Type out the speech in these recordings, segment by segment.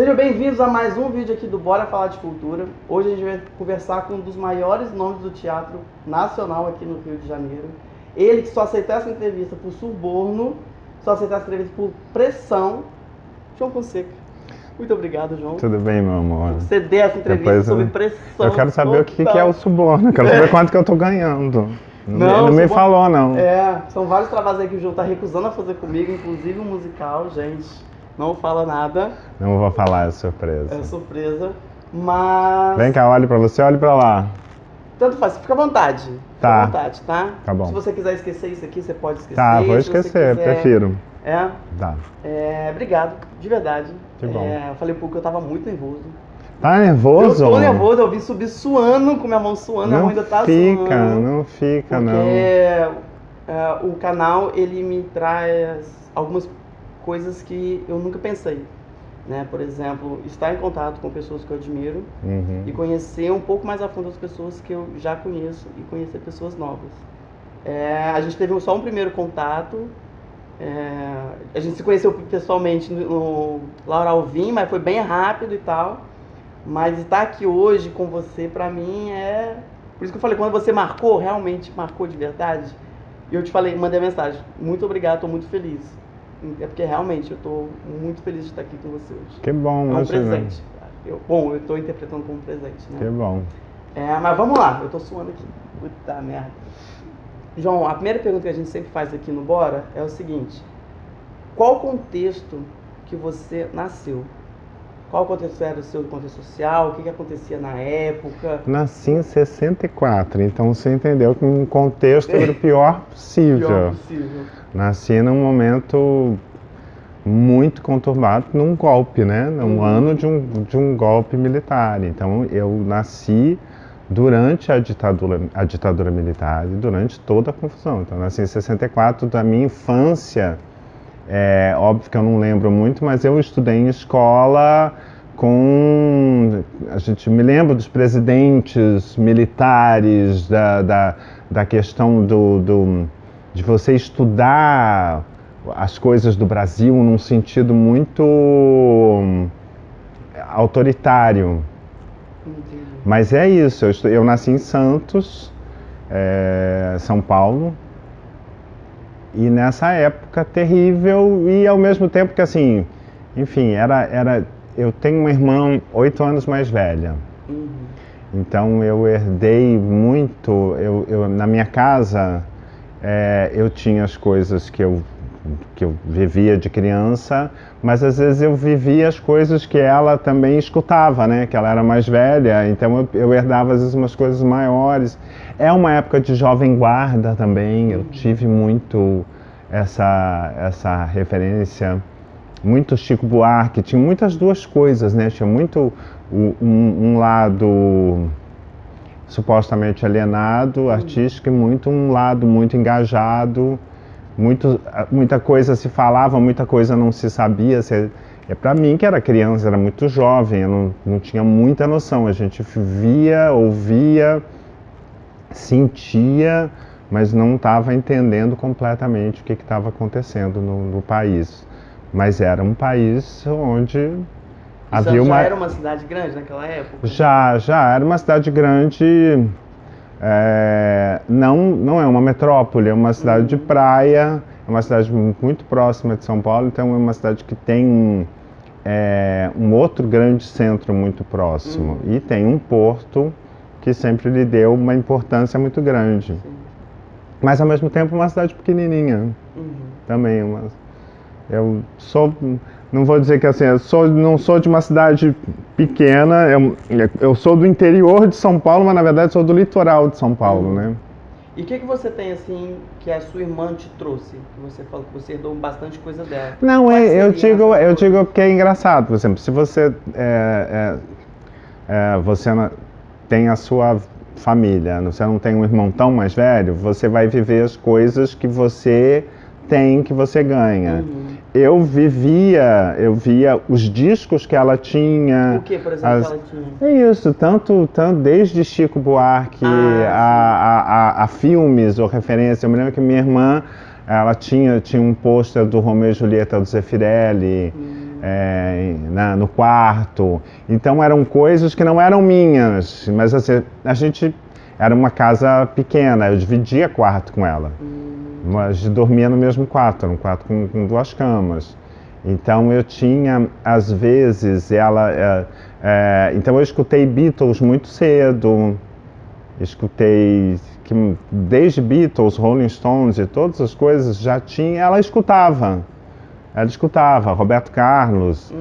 Sejam bem-vindos a mais um vídeo aqui do Bora Falar de Cultura. Hoje a gente vai conversar com um dos maiores nomes do teatro nacional aqui no Rio de Janeiro. Ele que só aceitou essa entrevista por suborno, só aceitou essa entrevista por pressão, João Fonseca. Muito obrigado, João. Tudo bem, meu amor. Você deu essa entrevista sob pressão. Eu quero saber total. O que é o suborno, eu quero saber quanto que eu tô ganhando. Não me falou, não. São vários trabalhos aí que o João tá recusando a fazer comigo, inclusive um musical, gente. Não fala nada. Não vou falar, é surpresa. É surpresa, mas... Vem cá, olhe pra você, olhe pra lá. Tanto faz, fica à vontade. Fica à vontade, tá? Tá bom. Se você quiser esquecer isso aqui, você pode esquecer. Tá, vou esquecer, prefiro. Tá. Obrigado, de verdade. Que bom. Eu falei um pouco que eu tava muito nervoso. Tá nervoso? Eu tô nervoso, eu vim subir suando, com minha mão suando, minha mão ainda tá suando. Não fica, porque o canal, ele me traz algumas coisas que eu nunca pensei, né? Por exemplo, estar em contato com pessoas que eu admiro e conhecer um pouco mais a fundo as pessoas que eu já conheço e conhecer pessoas novas. A gente teve só um primeiro contato, a gente se conheceu pessoalmente no Laura Alvim, mas foi bem rápido e tal. Mas estar aqui hoje com você, pra mim, por isso que eu falei, quando você marcou, realmente marcou de verdade, e eu te falei, mandei a mensagem, muito obrigado, tô muito feliz. É porque realmente eu tô muito feliz de estar aqui com você hoje. Que bom, é um presente. Eu tô interpretando como um presente, né? Que bom. Mas vamos lá, eu tô suando aqui. Puta merda. João, a primeira pergunta que a gente sempre faz aqui no Bora é o seguinte: qual o contexto que você nasceu? Qual o contexto era o seu contexto social? O que acontecia na época? Nasci em 64, então você entendeu que um contexto era o pior possível. Nasci num momento muito conturbado, num golpe, né? Num ano de um golpe militar. Então eu nasci durante a ditadura militar e durante toda a confusão. Então nasci em 64, da minha infância. Óbvio que eu não lembro muito, mas eu estudei em escola a gente me lembra dos presidentes militares, da questão de você estudar as coisas do Brasil num sentido muito autoritário. Mas é isso, eu nasci em Santos, São Paulo. E nessa época terrível e ao mesmo tempo que assim, enfim, eu tenho uma irmã 8 anos mais velha. Então eu herdei muito, na minha casa eu tinha as coisas que eu vivia de criança, mas às vezes eu vivia as coisas que ela também escutava, né? Que ela era mais velha, então eu herdava às vezes umas coisas maiores. É uma época de jovem guarda também, eu tive muito essa referência, muito Chico Buarque, tinha muitas duas coisas, né? Tinha muito um lado supostamente alienado, artístico, e um lado muito engajado. Muita coisa se falava, muita coisa não se sabia. Para mim, que era criança, era muito jovem, eu não tinha muita noção. A gente via, ouvia, sentia, mas não estava entendendo completamente o que estava acontecendo no país. Mas era um país onde havia já era uma cidade grande naquela época? Já era uma cidade grande. Não é uma metrópole, é uma cidade de praia, é uma cidade muito próxima de São Paulo, então é uma cidade que tem um outro grande centro muito próximo e tem um porto que sempre lhe deu uma importância muito grande. Mas ao mesmo tempo uma cidade pequenininha também. Não vou dizer que assim, não sou de uma cidade pequena, eu sou do interior de São Paulo, mas na verdade sou do litoral de São Paulo, né? E o que você tem assim, que a sua irmã te trouxe? Que você falou que você herdou bastante coisa dela. Não, eu digo que é engraçado, por exemplo, se você tem a sua família, você não tem um irmão tão mais velho, você vai viver as coisas que você tem, que você ganha. Eu via os discos que ela tinha. O que, por exemplo, ela tinha? É isso, tanto desde Chico Buarque a filmes ou referência. Eu me lembro que minha irmã, ela tinha um pôster do Romeu e Julieta do Zeffirelli. no quarto. Então eram coisas que não eram minhas, mas assim, a gente era uma casa pequena, eu dividia quarto com ela. Mas dormia no mesmo quarto, era um quarto com 2 camas. Então eu tinha, às vezes, então eu escutei Beatles muito cedo, escutei desde Beatles, Rolling Stones e todas as coisas já tinha, ela escutava Roberto Carlos.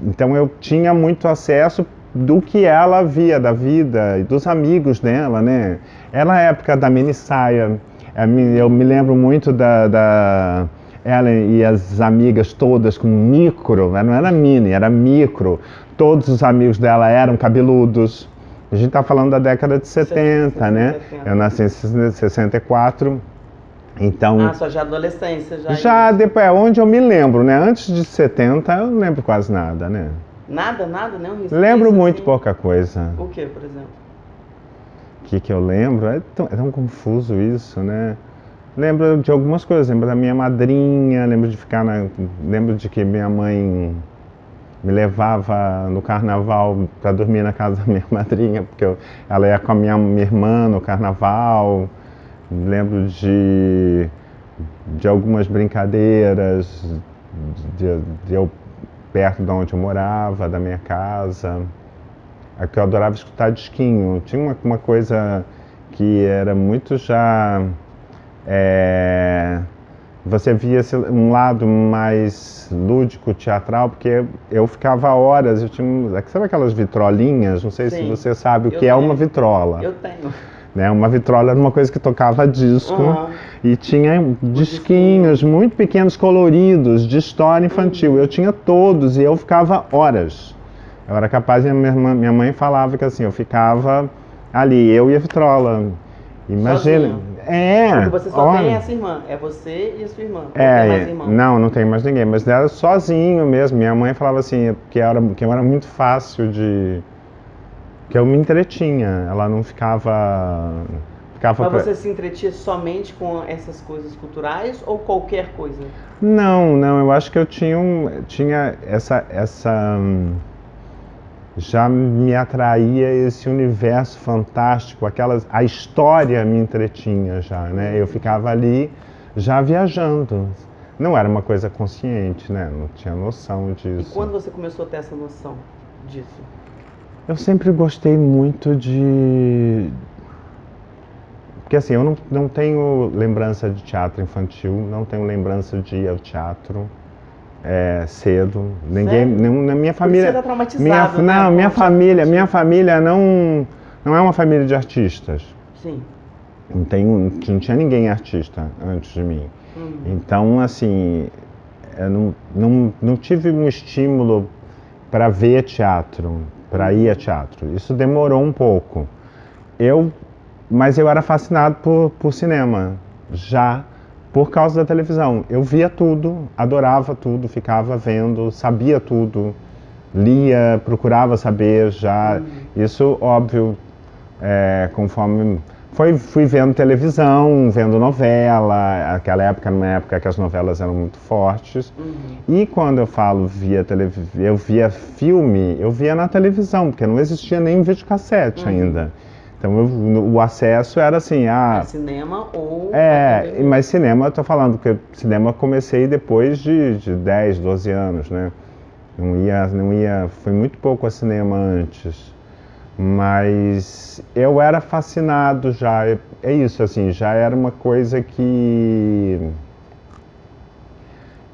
Então eu tinha muito acesso do que ela via da vida e dos amigos dela, né? Era a época da mini saia. Eu me lembro muito da ela e as amigas todas com micro, não era mini, era micro. Todos os amigos dela eram cabeludos. A gente está falando da década de 70, né? 70. Eu nasci em 64. Então, só já adolescência, já depois, onde eu me lembro, né? Antes de 70, eu não lembro quase nada, né? Nada? Não? Lembro muito assim, pouca coisa. O que, por exemplo? O que eu lembro? É tão confuso isso, né? Lembro de algumas coisas, lembro da minha madrinha, lembro de que minha mãe me levava no carnaval para dormir na casa da minha madrinha, porque ela ia com a minha irmã no carnaval. Lembro de algumas brincadeiras, de eu perto de onde eu morava, da minha casa. Que eu adorava escutar disquinho. Tinha uma coisa que era muito já... você via um lado mais lúdico, teatral, porque eu ficava horas, sabe aquelas vitrolinhas? Não sei se você sabe o que é uma vitrola. Eu tenho. Uma vitrola era uma coisa que tocava disco e tinha disquinhos muito pequenos, coloridos, de história infantil. Eu tinha todos e eu ficava horas. Eu era capaz, minha mãe falava que assim, eu ficava ali, eu e a vitrola. Imagina. Porque você só tem essa irmã, é você e a sua irmã. Não tem mais irmão. Não tem mais ninguém, mas era sozinho mesmo. Minha mãe falava assim, que eu era muito fácil que eu me entretinha, ela não ficava... Mas você se entretinha somente com essas coisas culturais ou qualquer coisa? Não, eu acho que eu tinha essa já me atraía esse universo fantástico, a história me entretinha já, né? Eu ficava ali já viajando. Não era uma coisa consciente, né? Não tinha noção disso. E quando você começou a ter essa noção disso? Eu sempre gostei muito porque assim, eu não tenho lembrança de teatro infantil, não tenho lembrança de ir ao teatro cedo. Ninguém, na minha família... Você era traumatizado, minha família não é uma família de artistas. Sim. Não tinha ninguém artista antes de mim. Então, assim, eu não tive um estímulo para ver teatro, para ir a teatro. Isso demorou um pouco. Mas eu era fascinado por cinema, já por causa da televisão. Eu via tudo, adorava tudo, ficava vendo, sabia tudo, lia, procurava saber já. Isso, óbvio, conforme... Fui vendo televisão, vendo novela, aquela época, numa época que as novelas eram muito fortes. E quando eu falo eu via filme, eu via na televisão, porque não existia nem videocassete ainda. Então o acesso era assim, cinema ou... mas cinema, eu tô falando, porque cinema eu comecei depois de 10, 12 anos, né? Fui muito pouco a cinema antes. Mas eu era fascinado já, é isso assim, já era uma coisa que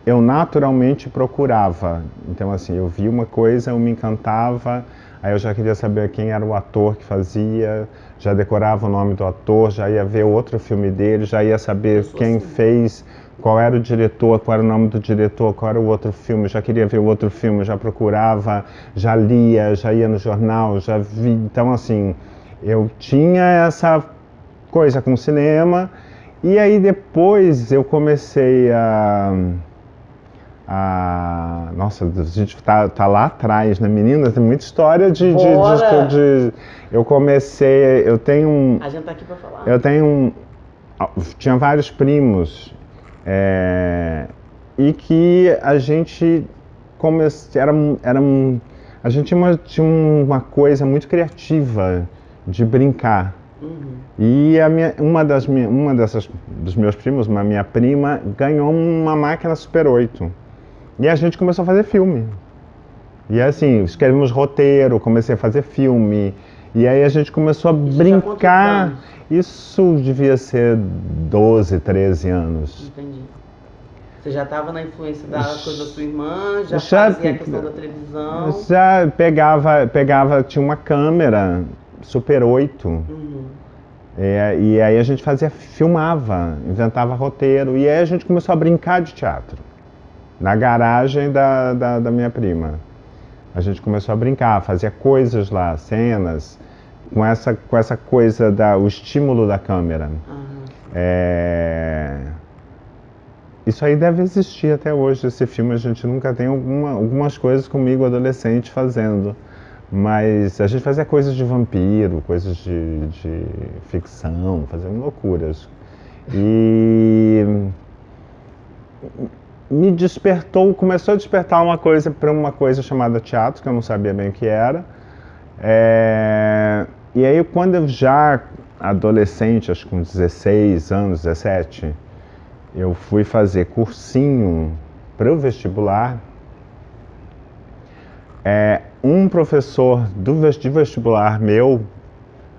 eu naturalmente procurava. Então assim, eu via uma coisa, eu me encantava, aí eu já queria saber quem era o ator que fazia, já decorava o nome do ator, já ia ver outro filme dele, já ia saber quem fez, qual era o diretor, qual era o nome do diretor, qual era o outro filme, já queria ver o outro filme, já procurava, já lia, já ia no jornal, já vi. Então, assim, eu tinha essa coisa com cinema, e aí depois eu comecei nossa, a gente tá lá atrás, né, meninas? Tem muita história de eu comecei, eu tenho A gente tá aqui pra falar. Tinha vários primos, e que a gente a gente tinha uma coisa muito criativa de brincar. E dos meus primos, uma minha prima, ganhou uma máquina Super 8. E a gente começou a fazer filme. E assim, escrevemos roteiro, comecei a fazer filme. E aí a gente começou a brincar. Isso devia ser 12, 13 anos. Entendi. Você já estava na influência da coisa da sua irmã, já fazia a questão da televisão? Já pegava, tinha uma câmera Super 8. E aí a gente filmava, inventava roteiro. E aí a gente começou a brincar de teatro. Na garagem da minha prima. A gente começou a brincar, fazia coisas lá, cenas, com essa coisa, o estímulo da câmera. Isso aí deve existir até hoje, esse filme. A gente nunca tem algumas coisas comigo, adolescente, fazendo. Mas a gente fazia coisas de vampiro, coisas de ficção, fazendo loucuras. E começou a despertar uma coisa para uma coisa chamada teatro, que eu não sabia bem o que era. E aí, quando eu já adolescente, acho que com 16 anos, 17, eu fui fazer cursinho para o vestibular. Um professor de vestibular meu,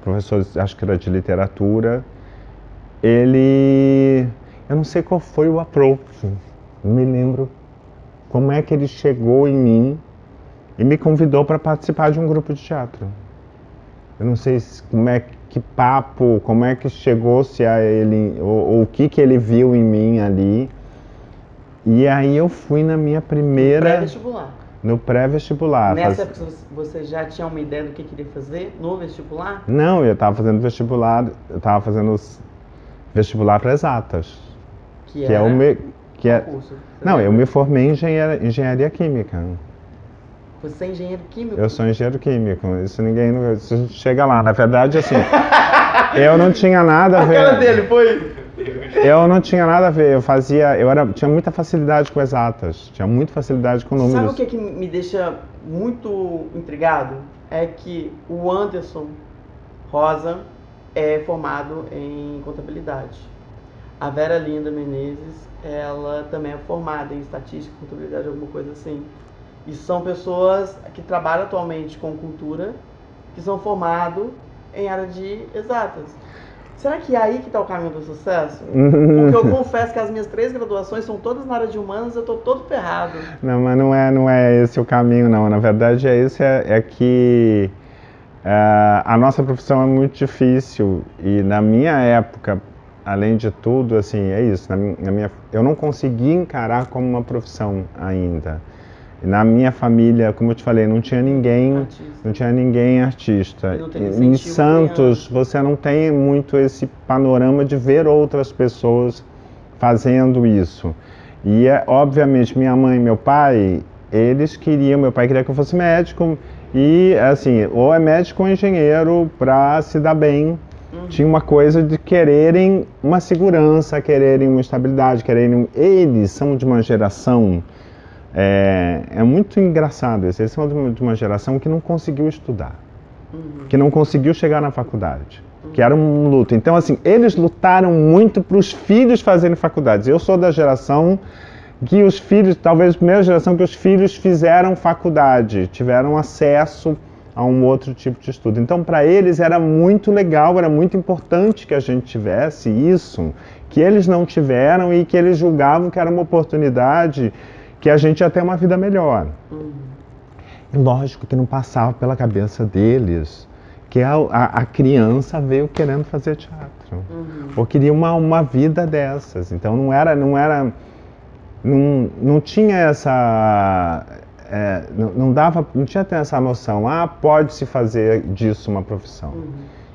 professor, acho que era de literatura, eu não sei qual foi o approach, não me lembro como é que ele chegou em mim e me convidou para participar de um grupo de teatro. Eu não sei como é que chegou-se a ele, ou o que ele viu em mim ali. E aí eu fui na minha primeira... Pré-vestibular. No pré-vestibular. Nessa época você já tinha uma ideia do que queria fazer no vestibular? Não, eu estava fazendo vestibular, vestibular para exatas. Não, eu me formei em engenharia química. Você é engenheiro químico? Eu sou engenheiro químico, isso a gente chega lá. Na verdade, assim, eu não tinha nada a ver. A cara dele foi... Eu não tinha nada a ver, tinha muita facilidade com exatas, tinha muita facilidade com números. Sabe o que me deixa muito intrigado? É que o Anderson Rosa é formado em contabilidade. A Vera Linda Menezes, ela também é formada em estatística, contabilidade, alguma coisa assim. E são pessoas que trabalham atualmente com cultura, que são formados em área de exatas. Será que é aí que está o caminho do sucesso? Porque eu confesso que as minhas 3 graduações são todas na área de humanas, eu estou todo ferrado. Não, mas não é esse o caminho, não. Na verdade, é que a nossa profissão é muito difícil. E na minha época, além de tudo, assim, é isso. Eu não consegui encarar como uma profissão ainda. Na minha família, como eu te falei, não tinha ninguém artista. Em Santos, você não tem muito esse panorama de ver outras pessoas fazendo isso. E obviamente, minha mãe e meu pai, meu pai queria que eu fosse médico, e assim, ou é médico ou engenheiro para se dar bem. Tinha uma coisa de quererem uma segurança, quererem uma estabilidade, eles são de uma geração... É muito engraçado isso. Eles são de uma geração que não conseguiu estudar, que não conseguiu chegar na faculdade, que era um luto. Então, assim, eles lutaram muito para os filhos fazerem faculdades. Eu sou da geração que os filhos, talvez a primeira geração que os filhos fizeram faculdade, tiveram acesso a um outro tipo de estudo. Então, para eles era muito legal, era muito importante que a gente tivesse isso, que eles não tiveram e que eles julgavam que era uma oportunidade que a gente ia ter uma vida melhor. Lógico que não passava pela cabeça deles que a criança veio querendo fazer teatro, ou queria uma vida dessas. Então não tinha essa, não tinha essa noção, pode-se fazer disso uma profissão.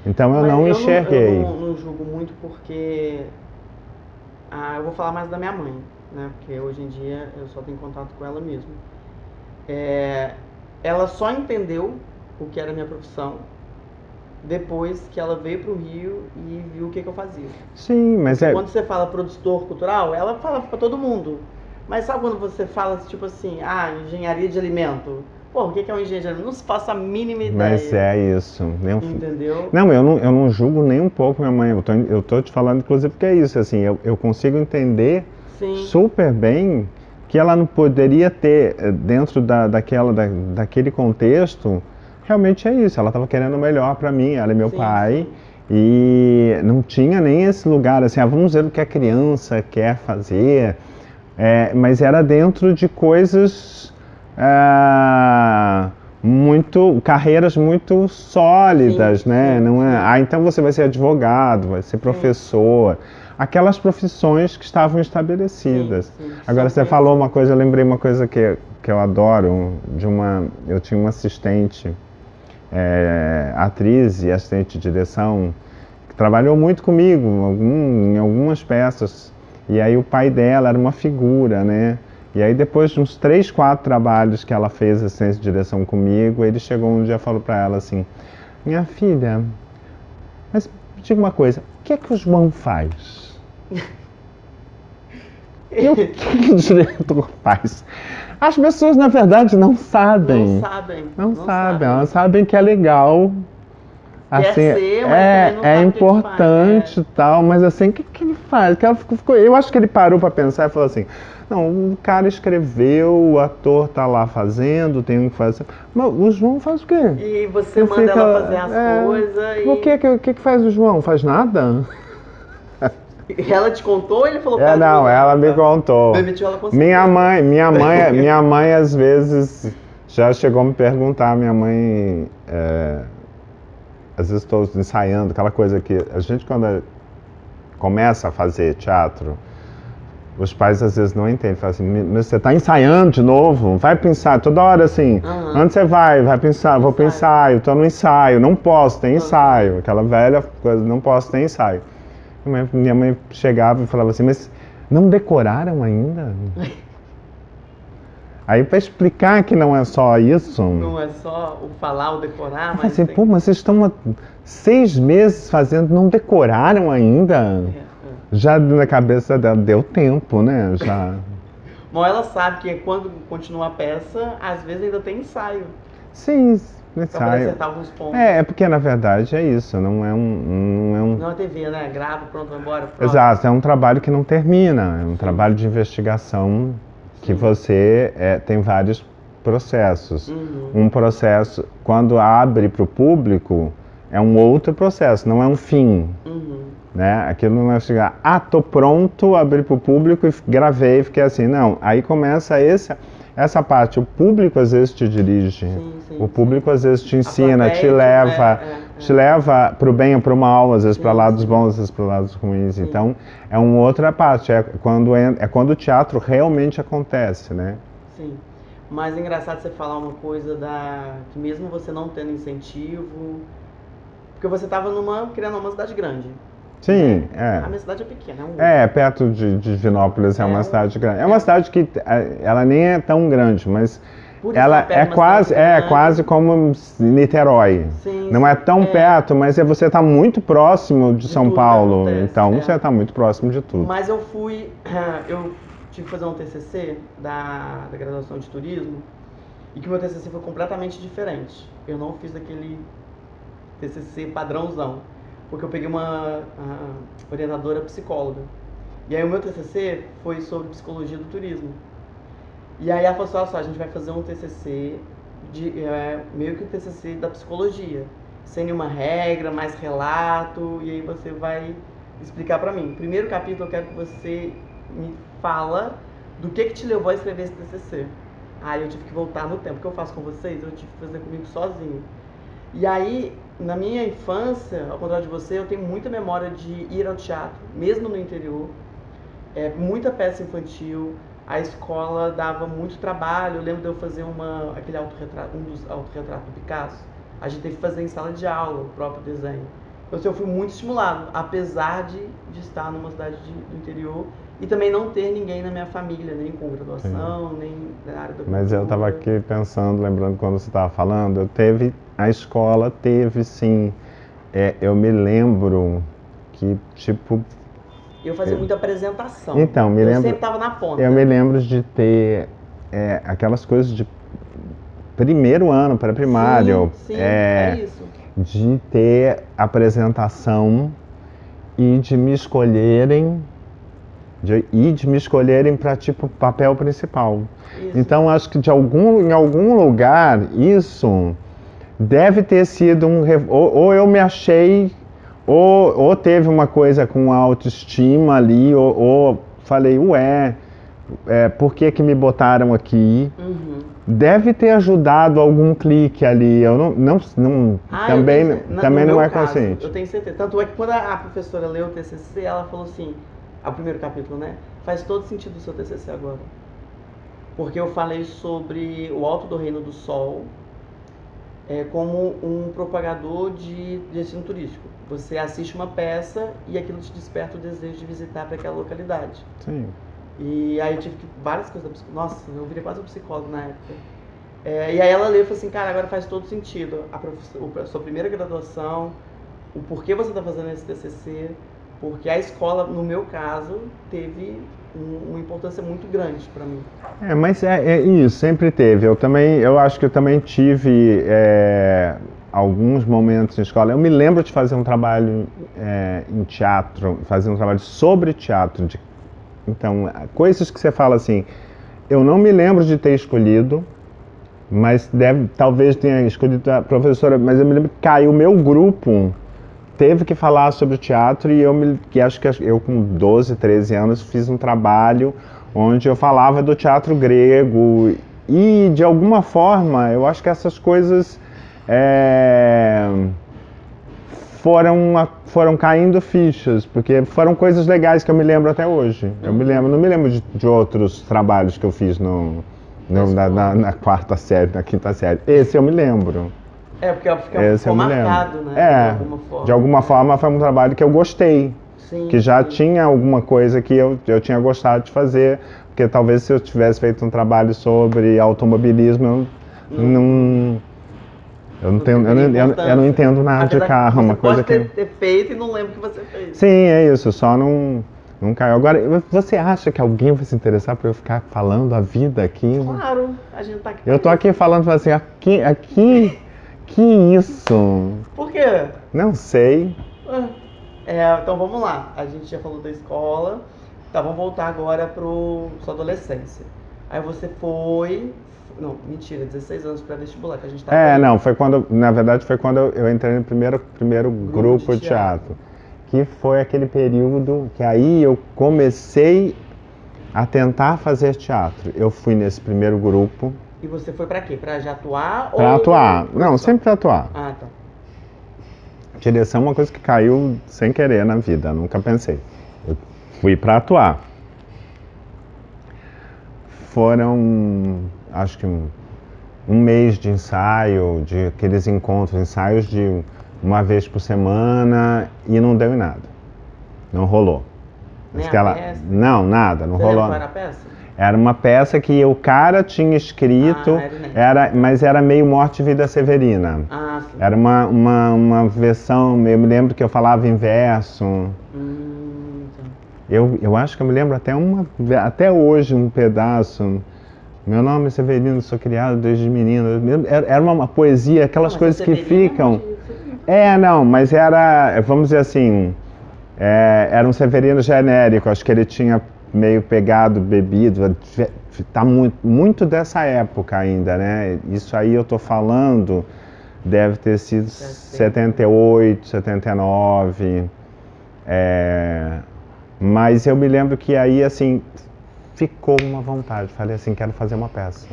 Então eu não enxerguei. Eu não julgo muito porque, eu vou falar mais da minha mãe. Né? Porque hoje em dia eu só tenho contato com ela mesmo. Ela só entendeu o que era a minha profissão depois que ela veio para o Rio e viu o que eu fazia. Sim, mas quando você fala produtor cultural, ela fala para todo mundo. Mas sabe quando você fala, tipo assim, engenharia de alimento? Pô, o que é um engenheiro de alimento? Não se faça a mínima ideia. Mas é isso. Entendeu? Não, eu não julgo nem um pouco minha mãe. Eu tô te falando, inclusive, porque é isso. Assim, eu consigo entender super bem que ela não poderia ter, dentro daquele contexto, realmente é isso. Ela estava querendo o melhor para mim. Ela é meu pai. E não tinha nem esse lugar, assim, vamos ver o que a criança quer fazer. Mas era dentro de coisas, carreiras muito sólidas, né? Não é, então você vai ser advogado, vai ser professor, aquelas profissões que estavam estabelecidas. Agora você falou uma coisa, eu lembrei uma coisa que eu adoro, eu tinha uma assistente, atriz e assistente de direção, que trabalhou muito comigo em algumas peças. E aí o pai dela era uma figura, né? E aí depois de uns 3, 4 trabalhos que ela fez assistência de direção comigo, ele chegou um dia e falou para ela assim: minha filha, mas me diga uma coisa, o que é que o João faz? E o que o diretor faz? As pessoas, na verdade, não sabem. Não sabem. Elas sabem que é legal. Assim, é importante e tal, mas assim, o que ele faz? Eu acho que ele parou para pensar e falou assim: não, o cara escreveu, o ator tá lá fazendo, tem que fazer. Mas o João faz o quê? E você manda ela fazer as coisas. O que faz o João? Faz nada? Ela te contou ou ele falou pra não, ela me contou. Demitiu ela com minha mãe às vezes já chegou a me perguntar, minha mãe. Às vezes estou ensaiando, aquela coisa que a gente, quando começa a fazer teatro, os pais às vezes não entendem, falam assim: mas você está ensaiando de novo? Vai pensar, toda hora assim, onde você vai pensar, vou para ensaio, estou no ensaio, não posso ter ensaio, aquela velha coisa, não posso ter ensaio. Minha mãe chegava e falava assim: mas não decoraram ainda? Aí para explicar que não é só isso... Não é só o falar, o decorar, mas... assim, pô, mas vocês estão há 6 meses fazendo, não decoraram ainda? Já na cabeça dela, deu tempo, né? Já... Bom, ela sabe que quando continua a peça, às vezes ainda tem ensaio. Sim, ensaio. Pra acertar alguns pontos. Porque na verdade é isso, não é uma TV, né? Grava, pronto, vai embora. Próximo. Exato, é um trabalho que não termina, é um trabalho de investigação que você tem vários processos. Um processo, quando abre para o público, é um outro processo, não é um fim. Né? Aquilo não é chegar, tô pronto, abri para o público e gravei, fiquei assim. Não, aí começa essa parte. O público às vezes te dirige, o público às vezes te ensina, te leva para o bem ou para o mal, às vezes para lados bons, às vezes para lados ruins. Então, é uma outra parte, é quando o teatro realmente acontece, né? Sim, mas é engraçado você falar uma coisa que mesmo você não tendo incentivo, porque você estava criando uma cidade grande. Sim, A minha cidade é pequena. Perto de Divinópolis é uma cidade grande. É uma cidade que ela nem é tão grande, mas ela é quase como Niterói. Não é tão perto, mas você está muito próximo de São Paulo. Então você está muito próximo de tudo. Mas eu tive que fazer um TCC da graduação de turismo e que meu TCC foi completamente diferente. Eu não fiz aquele TCC padrãozão, porque eu peguei uma orientadora psicóloga. E aí o meu TCC foi sobre psicologia do turismo. E aí ela falou assim: a gente vai fazer um TCC, meio que um TCC da psicologia, sem nenhuma regra, mais relato, e aí você vai explicar pra mim. Primeiro capítulo eu quero que você me fala do que te levou a escrever esse TCC. Aí eu tive que voltar no tempo. O que eu faço com vocês, eu tive que fazer comigo sozinho. E aí, na minha infância, ao contrário de você, eu tenho muita memória de ir ao teatro, mesmo no interior. Muita peça infantil, a escola dava muito trabalho. Eu lembro de eu fazer aquele autorretrato, um dos autorretratos do Picasso. A gente teve que fazer em sala de aula o próprio desenho. Então, eu fui muito estimulado, apesar de estar numa cidade do interior e também não ter ninguém na minha família, nem com graduação, nem na área da cultura. Mas eu estava aqui pensando, lembrando quando você estava falando, a escola teve sim, eu me lembro que, tipo, Eu fazia muita apresentação. Então, eu sempre estava na ponta. Eu me lembro de ter aquelas coisas de primeiro ano, pré-primário. Sim, é isso. De ter apresentação e de me escolherem para tipo papel principal. Isso. Então acho que em algum lugar isso deve ter sido ou eu me achei ou teve uma coisa com autoestima ali ou falei por que me botaram aqui? Deve ter ajudado algum clique ali. Eu também não é consciente. Eu tenho certeza. Tanto é que quando a professora leu o TCC, ela falou assim, o primeiro capítulo, né? Faz todo sentido o seu TCC agora. Porque eu falei sobre o Alto do Reino do Sol como um propagador de destino turístico. Você assiste uma peça e aquilo te desperta o desejo de visitar para aquela localidade. Sim. E aí eu tive várias coisas da psicóloga. Nossa, eu virei quase um psicólogo na época. E aí ela leu e falou assim, cara, agora faz todo sentido. A sua primeira graduação, o porquê você está fazendo esse TCC, porque a escola, no meu caso, teve uma importância muito grande para mim. Mas isso, sempre teve. Eu acho que eu também tive alguns momentos em escola. Eu me lembro de fazer um trabalho em teatro, fazer um trabalho sobre teatro. Então, coisas que você fala assim, eu não me lembro de ter escolhido, mas talvez tenha escolhido a professora, mas eu me lembro que o meu grupo teve que falar sobre o teatro e acho que eu com 12, 13 anos fiz um trabalho onde eu falava do teatro grego e de alguma forma eu acho que essas coisas foram caindo fichas, porque foram coisas legais que eu me lembro até hoje. Eu não me lembro de outros trabalhos que eu fiz na quarta série, na quinta série. Esse eu me lembro. Porque ficou marcado, né? De alguma forma foi um trabalho que eu gostei. Sim, que já tinha alguma coisa que eu tinha gostado de fazer, porque talvez se eu tivesse feito um trabalho sobre automobilismo, eu não entendo nada de carro. Você uma coisa pode ter feito e não lembro que você fez. Sim, é isso, só não caiu. Agora, você acha que alguém vai se interessar por eu ficar falando a vida aqui? Claro, a gente tá aqui. Eu tô aqui falando assim, que isso? Por quê? Não sei. Então vamos lá, a gente já falou da escola, tá, vamos voltar agora para sua adolescência. Aí você foi, não, mentira, 16 anos para vestibular, que a gente tá não, na verdade foi quando eu entrei no primeiro grupo de teatro, que foi aquele período que aí eu comecei a tentar fazer teatro. Eu fui nesse primeiro grupo. E você foi para quê? Para já atuar? Para atuar, não, sempre para atuar. Ah, tá. Direção é uma coisa que caiu sem querer na vida, nunca pensei. Eu fui para atuar. Foram, acho que um mês de ensaio, de aqueles ensaios de uma vez por semana e não deu em nada. Não rolou. Nem a peça? Não, nada, não rolou. Você lembra qual era a peça? Era uma peça que o cara tinha escrito, mas era meio Morte e Vida Severina. Ah, sim. Era uma versão, eu me lembro que eu falava em verso. Eu acho que eu me lembro até hoje um pedaço. Meu nome é Severino, sou criado desde menino. Era uma poesia, aquelas coisas que ficam. Mas era, vamos dizer assim, era um Severino genérico, acho que ele tinha meio pegado, bebido, tá muito dessa época ainda, né? Isso aí eu tô falando, deve ter sido 78, 79, mas eu me lembro que aí, assim, ficou uma vontade, falei assim, quero fazer uma peça.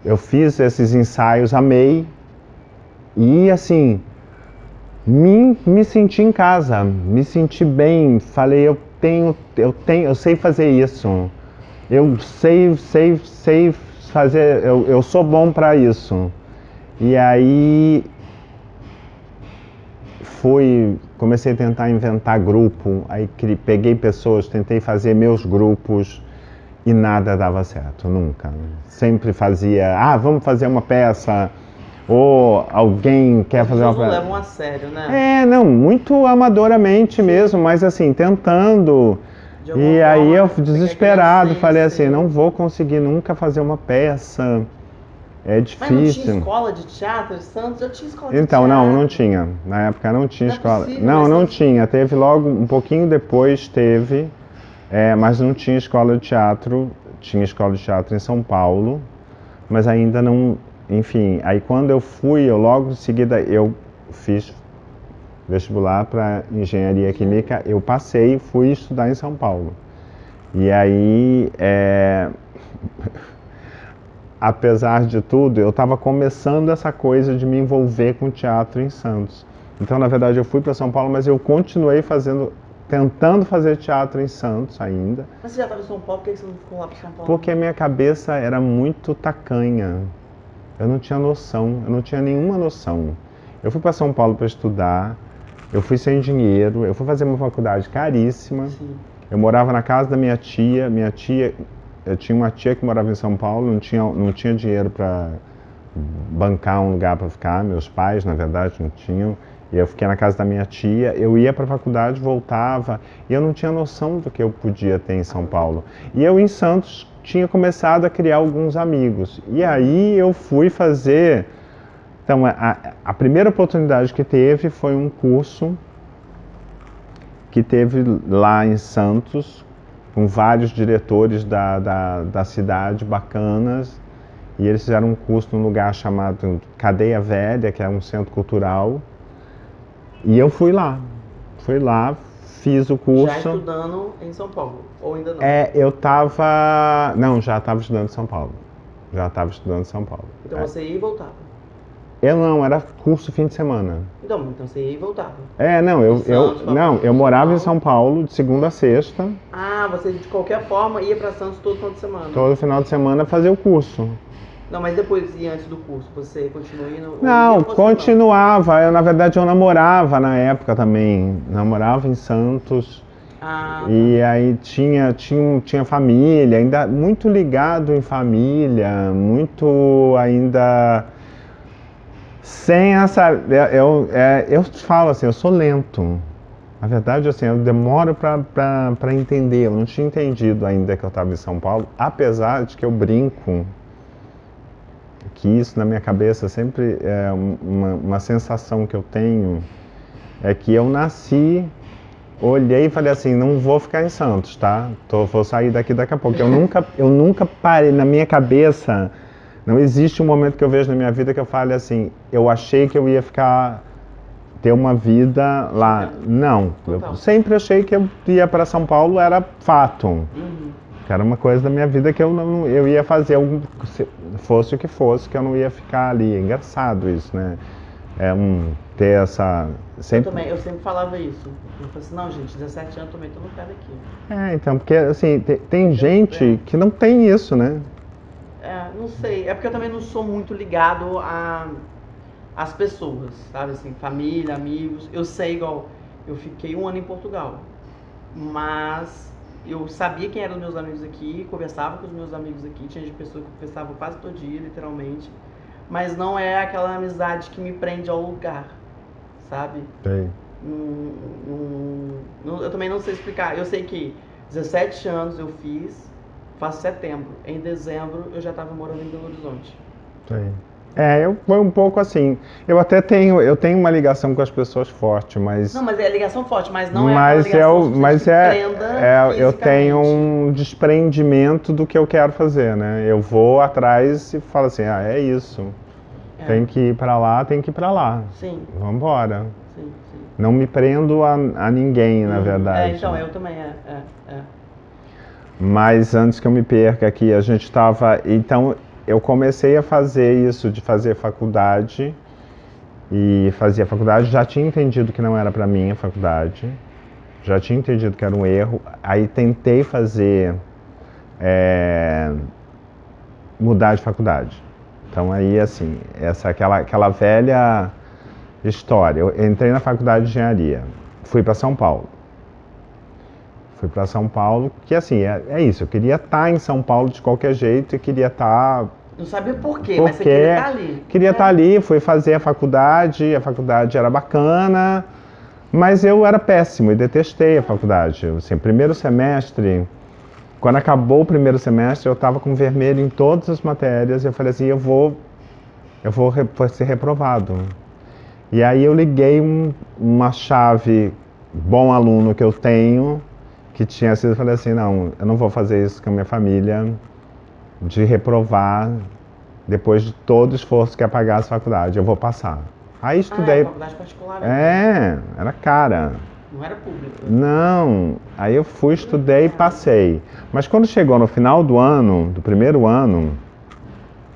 Eu fiz esses ensaios, amei, e assim, me senti em casa, me senti bem, falei, eu sei fazer isso, eu sei fazer, eu sou bom para isso. E aí comecei a tentar inventar grupo, aí peguei pessoas, tentei fazer meus grupos e nada dava certo, nunca. Sempre fazia, vamos fazer uma peça, ou alguém quer fazer uma peça. Não levam a sério, né? Não, muito amadoramente mesmo, mas assim, tentando. E aí eu, desesperado, falei assim, não vou conseguir nunca fazer uma peça. É difícil. Mas não tinha escola de teatro? Santos já tinha escola de teatro. Então, não tinha. Na época não tinha escola. Possível, não tinha. Teve logo, um pouquinho depois teve, mas não tinha escola de teatro. Tinha escola de teatro em São Paulo, mas ainda não, enfim. Aí quando eu fui, logo em seguida, eu fiz vestibular para engenharia química, eu passei e fui estudar em São Paulo. E aí, apesar de tudo, eu estava começando essa coisa de me envolver com teatro em Santos. Então, na verdade, eu fui para São Paulo, mas eu continuei tentando fazer teatro em Santos ainda. Mas você já estava em São Paulo, por que você não ficou lá para São Paulo? Porque a minha cabeça era muito tacanha. Eu não tinha noção, eu não tinha nenhuma noção. Eu fui para São Paulo para estudar, eu fui sem dinheiro, eu fui fazer uma faculdade caríssima. Sim. Eu morava na casa da minha tia, eu tinha uma tia que morava em São Paulo, não tinha dinheiro para bancar um lugar para ficar, meus pais, na verdade, não tinham. E eu fiquei na casa da minha tia, eu ia para a faculdade, voltava, e eu não tinha noção do que eu podia ter em São Paulo. E eu em Santos tinha começado a criar alguns amigos. E aí eu fui fazer... Então, a primeira oportunidade que teve foi um curso que teve lá em Santos, com vários diretores da cidade bacanas, e eles fizeram um curso num lugar chamado Cadeia Velha, que é um centro cultural, e eu fui lá, fiz o curso. Já estudando em São Paulo, ou ainda não? Já estava estudando em São Paulo, Então você ia e voltava? Eu não, era curso fim de semana. Então você ia e voltava? Eu morava em São Paulo de segunda a sexta. Ah, você de qualquer forma ia para Santos todo final de semana? Todo final de semana fazer o curso. Não, mas depois e antes do curso, você continuou indo? Não, continuava. Na verdade, eu namorava na época também. Namorava em Santos. E aí tinha família, ainda muito ligado em família, muito ainda... Sem essa... Eu falo assim, eu sou lento. Na verdade, assim, eu demoro para entender. Eu não tinha entendido ainda que eu estava em São Paulo, apesar de que eu brinco que isso na minha cabeça sempre é uma sensação que eu tenho, é que eu nasci, olhei e falei assim, não vou ficar em Santos, tá? Vou sair daqui a pouco. Eu nunca parei na minha cabeça. Não existe um momento que eu vejo na minha vida que eu fale assim, eu achei que eu ia ter uma vida lá. Não, eu sempre achei que eu ia para São Paulo, era fato. Que era uma coisa da minha vida que eu ia fazer, fosse o que fosse, que eu não ia ficar ali. É engraçado isso, né? Ter essa... Eu sempre falava isso. Eu falei assim, não gente, 17 anos também tô no pé daqui. Então, porque assim, tem gente que não tem isso, né? Não sei, é porque eu também não sou muito ligado às pessoas, sabe, assim, família, amigos. Eu sei, igual, eu fiquei 1 ano em Portugal, mas eu sabia quem eram os meus amigos aqui, conversava com os meus amigos aqui, tinha pessoas que eu conversava quase todo dia, literalmente, mas não é aquela amizade que me prende ao lugar, sabe? Sei. Eu também não sei explicar, eu sei que 17 anos eu faço setembro. Em dezembro eu já estava morando em Belo Horizonte. Sim. Foi um pouco assim. Eu tenho uma ligação com as pessoas forte, mas... Não, mas é ligação forte, mas não é aquela ligação que prenda eu tenho um desprendimento do que eu quero fazer, né? Eu vou atrás e falo assim, é isso. Tem que ir pra lá, tem que ir pra lá. Sim. Vambora. Sim. Não me prendo a ninguém, na verdade. Então, eu também, Mas antes que eu me perca aqui, a gente estava... Então, eu comecei a fazer isso, de fazer faculdade. E fazia faculdade, já tinha entendido que não era para mim a faculdade. Já tinha entendido que era um erro. Aí tentei fazer... mudar de faculdade. Então, aí, assim, aquela velha história. Eu entrei na faculdade de engenharia. Fui para São Paulo. Que assim, é isso, eu queria estar em São Paulo de qualquer jeito e queria estar Não sabia por quê, mas você queria estar ali. Queria estar ali, fui fazer a faculdade era bacana, mas eu era péssimo e detestei a faculdade. Assim, primeiro semestre, quando acabou o primeiro semestre, eu estava com vermelho em todas as matérias e eu falei assim, eu vou ser reprovado. E aí eu liguei uma chave bom aluno que eu tenho, que tinha sido, falei assim, não, eu não vou fazer isso com a minha família, de reprovar depois de todo o esforço que é pagar a faculdade, eu vou passar. Aí estudei. Era faculdade particular mesmo. Era cara. Não era público? Não. Aí eu fui, estudei e passei. Mas quando chegou no final do ano, do primeiro ano,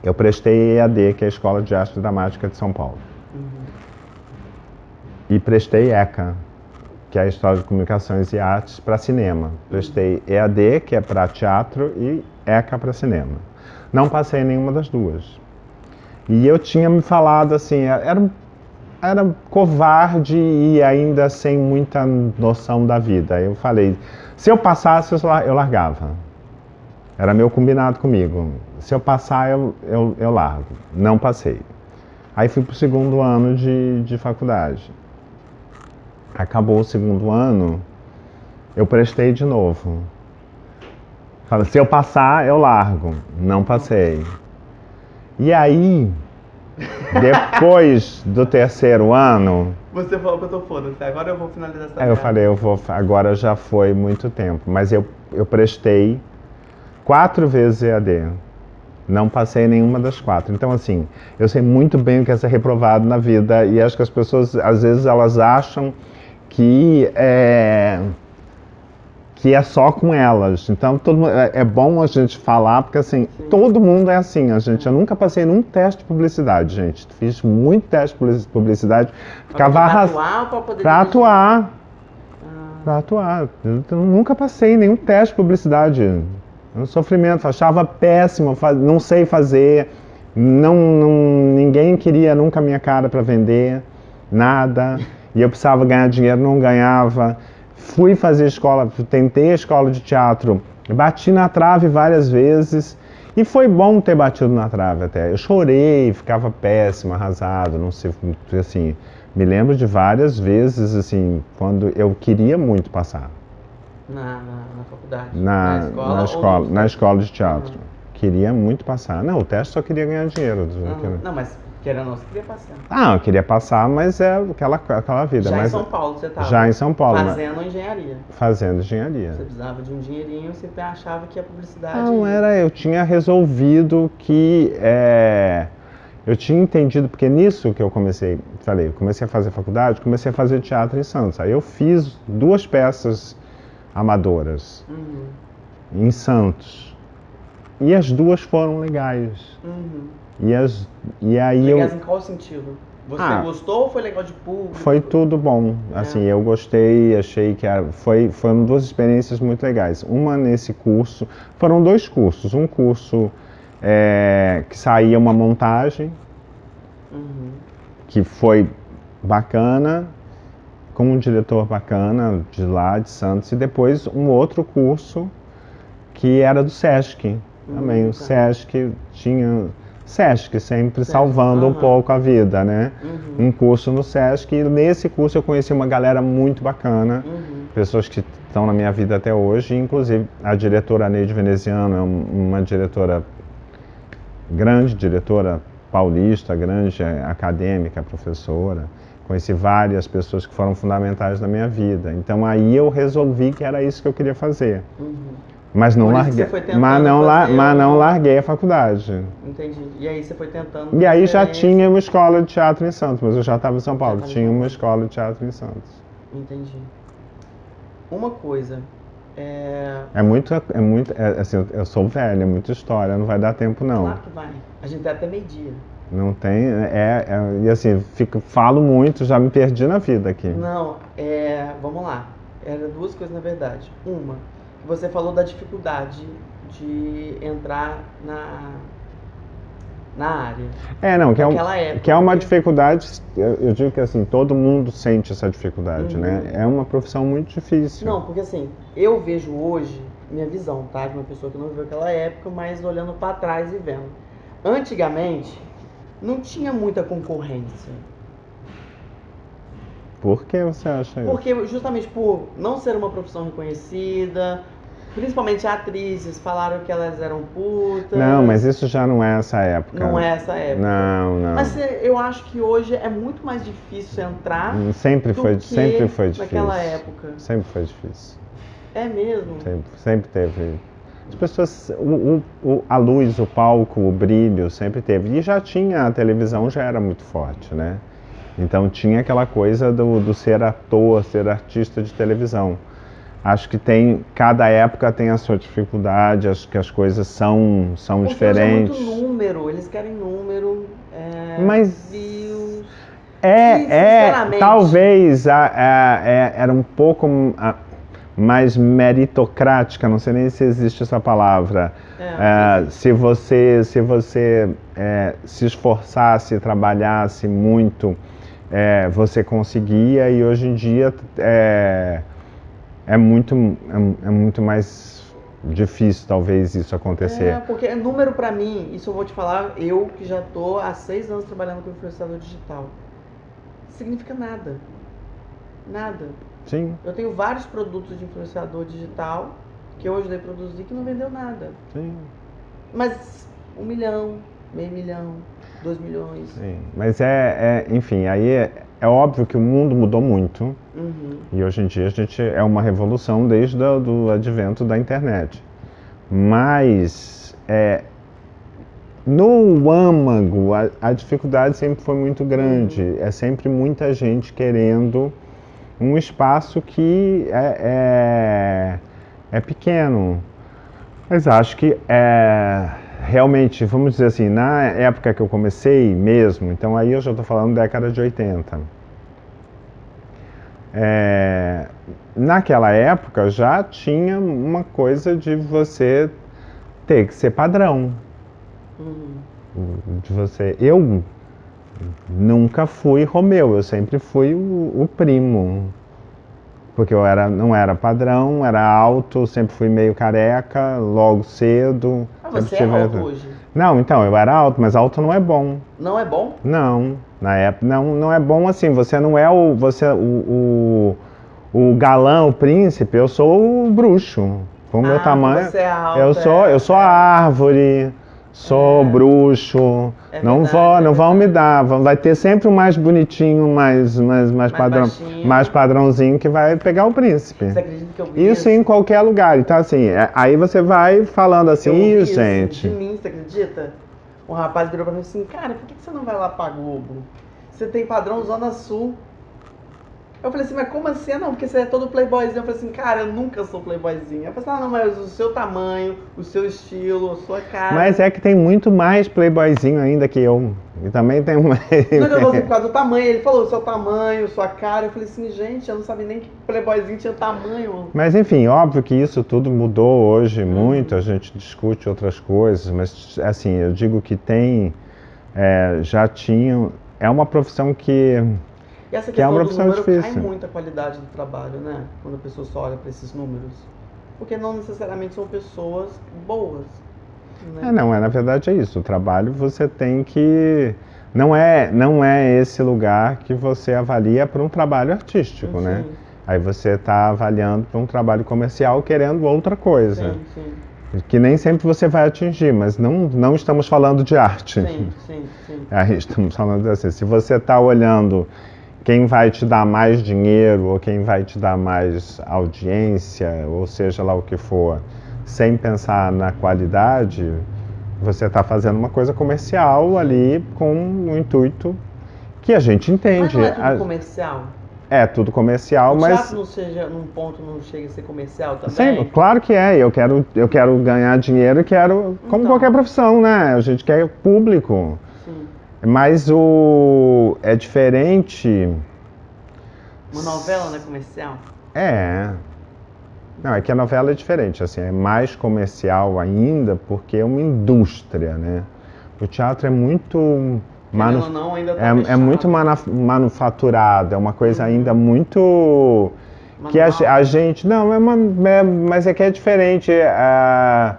eu prestei EAD, que é a Escola de Arte Dramática de São Paulo. E prestei ECA, que é a História de Comunicações e Artes, para cinema. Prestei EAD, que é para teatro, e ECA para cinema. Não passei nenhuma das duas. E eu tinha me falado assim, era covarde e ainda sem muita noção da vida. Eu falei, se eu passasse, eu largava. Era meu combinado comigo. Se eu passar, eu largo. Não passei. Aí fui para o segundo ano de faculdade. Acabou o segundo ano, eu prestei de novo. Falei, se eu passar, eu largo. Não passei. E aí, depois do terceiro ano... Você falou que eu tô foda-se, agora eu vou finalizar essa Aí eu falei, agora já foi muito tempo. Mas eu prestei 4 vezes EAD. Não passei nenhuma das 4. Então, assim, eu sei muito bem o que é ser reprovado na vida. E acho que as pessoas, às vezes, elas acham que é só com elas. Então, é bom a gente falar, porque assim, todo mundo é assim. Eu nunca passei num teste de publicidade, gente. Fiz muito teste de publicidade. Ficava arrasado. Pra atuar. Pra atuar. Eu nunca passei nenhum teste de publicidade. Um sofrimento, achava péssimo, não sei fazer. Ninguém queria nunca a minha cara para vender, nada. E eu precisava ganhar dinheiro, não ganhava. Fui fazer escola, tentei a escola de teatro, bati na trave várias vezes e foi bom ter batido na trave até. Eu chorei, ficava péssimo, arrasado, não sei, assim, me lembro de várias vezes, assim, quando eu queria muito passar. Na faculdade? Na escola de teatro. Queria muito passar. Não, o teste só queria ganhar dinheiro. Não, mas querendo ou não, você queria passar. Eu queria passar, mas é aquela vida. Já em São Paulo você estava? Já em São Paulo. Fazendo engenharia. Fazendo engenharia. Você precisava de um dinheirinho, você achava que a publicidade... Eu tinha resolvido que... eu tinha entendido, porque nisso que eu comecei a fazer faculdade, comecei a fazer teatro em Santos. Aí eu fiz 2 peças amadoras em Santos. E as 2 foram legais. E aí legais em qual sentido? Você gostou ou foi legal de público? Foi tudo bom. Assim, eu gostei, achei que foram 2 experiências muito legais. Uma nesse curso, foram 2 cursos. Um curso que saía uma montagem, que foi bacana, com um diretor bacana de lá, de Santos, e depois um outro curso que era do Sesc. Também o Sesc sempre salvando um pouco a vida, né? Um curso no Sesc, e nesse curso eu conheci uma galera muito bacana, pessoas que estão na minha vida até hoje, inclusive a diretora Neide Veneziano é uma diretora grande, diretora paulista, grande acadêmica, professora. Conheci várias pessoas que foram fundamentais na minha vida. Então aí eu resolvi que era isso que eu queria fazer. Mas não larguei. Mas não larguei a faculdade. Entendi. E aí você foi tentando. E aí já tinha uma escola de teatro em Santos, mas eu já estava em São Paulo. Tinha uma escola de teatro em Santos. Entendi. Uma coisa. Assim, eu sou velho, é muita história, não vai dar tempo não. Claro que vai. A gente vai até meio-dia. Não tem, e assim, falo muito, já me perdi na vida aqui. Não, vamos lá. Eram 2 coisas na verdade. Uma, você falou da dificuldade de entrar na área. Que é uma dificuldade, eu digo que assim, todo mundo sente essa dificuldade, né? É uma profissão muito difícil. Não, porque assim, eu vejo hoje, minha visão, tá? De uma pessoa que não viveu aquela época, mas olhando pra trás e vendo. antigamente não tinha muita concorrência. Por que você acha isso? Porque justamente por não ser uma profissão reconhecida, principalmente atrizes falaram que elas eram putas. Não, mas isso já não é essa época. Não é essa época. Não. Mas eu acho que hoje é muito mais difícil entrar sempre foi difícil. Naquela época. Sempre foi difícil. É mesmo? Sempre teve. As pessoas, a luz, o palco, o brilho, sempre teve. E já tinha, a televisão já era muito forte, né? Então tinha aquela coisa do ser ator, ser artista de televisão. Acho que cada época tem a sua dificuldade, acho que as coisas são diferentes. Hoje é muito número, eles querem número, mas views. Talvez era um pouco mais meritocrática, não sei nem se existe essa palavra. Se você se esforçasse, trabalhasse muito, você conseguia, e hoje em dia é muito mais difícil, talvez, isso acontecer. Porque número pra mim, isso eu vou te falar, eu que já tô há 6 anos trabalhando com influenciador digital, significa nada. Nada. Sim. Eu tenho vários produtos de influenciador digital que eu ajudei a produzir que não vendeu nada. Sim. Mas 1 milhão, meio milhão, 2 milhões. Sim. Mas enfim, aí é óbvio que o mundo mudou muito. Uhum. E hoje em dia é uma revolução desde o advento da internet. Mas no âmago a dificuldade sempre foi muito grande. Uhum. É sempre muita gente querendo um espaço que é pequeno. Mas acho que realmente, vamos dizer assim, na época que eu comecei mesmo, então aí eu já estou falando década de 80. Naquela época já tinha uma coisa de você ter que ser padrão. Eu nunca fui Romeu, eu sempre fui o primo. Porque eu não era padrão, era alto, sempre fui meio careca, logo cedo. Você é alto hoje? Não, então, eu era alto, mas alto não é bom. Não é bom? Não, na época não é bom assim, você não é o galã, o príncipe, eu sou o bruxo. Com o meu tamanho, você é alto, eu sou a árvore, sou bruxo. Não vão me dar, vai ter sempre o mais bonitinho, mais padrão, mais padrãozinho que vai pegar o príncipe. Você acredita que eu vi isso em qualquer lugar. Então assim, aí você vai falando assim, gente. De mim, você acredita? Um rapaz virou pra mim assim, cara, por que você não vai lá pra Globo? Você tem padrão Zona Sul. Eu falei assim, mas como assim? Não, porque você é todo playboyzinho. Eu falei assim, cara, eu nunca sou playboyzinho. Eu falei assim, não, mas o seu tamanho, o seu estilo, a sua cara. Mas é que tem muito mais playboyzinho ainda que eu. E também tem mais. Não, eu falei assim, por causa do tamanho. Ele falou, o seu tamanho, sua cara. Eu falei assim, gente, eu não sabia nem que playboyzinho tinha tamanho. Mas enfim, óbvio que isso tudo mudou hoje muito. A gente discute outras coisas, mas assim, eu digo que já tinha. É uma profissão que. E essa questão do número difícil. cai muito a qualidade do trabalho, né? Quando a pessoa só olha para esses números. Porque não necessariamente são pessoas boas. Né? Na verdade é isso. O trabalho você tem que... Não é esse lugar que você avalia para um trabalho artístico, né? Aí você está avaliando para um trabalho comercial querendo outra coisa. Sim. Que nem sempre você vai atingir, mas não estamos falando de arte. Sim. Aí estamos falando assim, se você está olhando quem vai te dar mais dinheiro ou quem vai te dar mais audiência, ou seja lá o que for, sem pensar na qualidade, você está fazendo uma coisa comercial ali com um intuito que a gente entende. Mas não é tudo comercial? É tudo comercial, mas... O teatro num ponto não chega a ser comercial também? Sim, claro que é. Eu quero ganhar dinheiro, como qualquer profissão, né? A gente quer público. Sim. Mas é diferente... Uma novela não é comercial? Não, é que a novela é diferente, assim, é mais comercial ainda porque é uma indústria, né? O teatro é muito... muito manufaturado, é uma coisa ainda muito... Que a gente... Não, mas é que é diferente a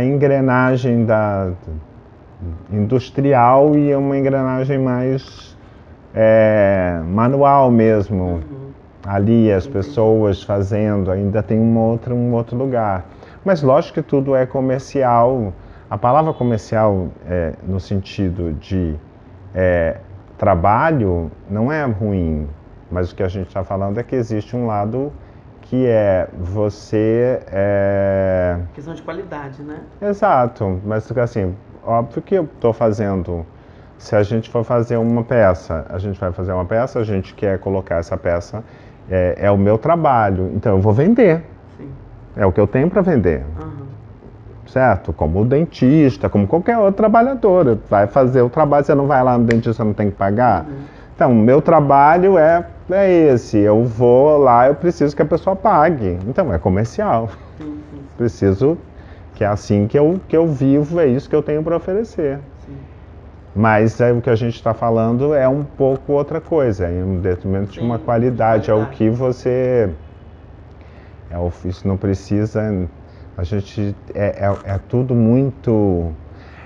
engrenagem industrial e uma engrenagem mais manual mesmo. Ali as pessoas fazendo, ainda tem um outro lugar. Mas lógico que tudo é comercial. A palavra comercial, no sentido de trabalho, não é ruim. Mas o que a gente está falando é que existe um lado que você... Questão de qualidade, né? Exato. Mas assim, óbvio que eu estou fazendo... Se a gente for fazer uma peça, a gente vai fazer uma peça, a gente quer colocar essa peça, é o meu trabalho, então eu vou vender. Sim. É o que eu tenho para vender. Certo? Como o dentista, como qualquer outro trabalhador. Vai fazer o trabalho, você não vai lá no dentista, não tem que pagar. Então, o meu trabalho é esse. Eu vou lá, eu preciso que a pessoa pague. Então, é comercial. Preciso, que é assim que eu vivo, é isso que eu tenho para oferecer. Mas o que a gente está falando é um pouco outra coisa, em um detrimento de uma qualidade, é o que você... isso não precisa... A gente... tudo muito...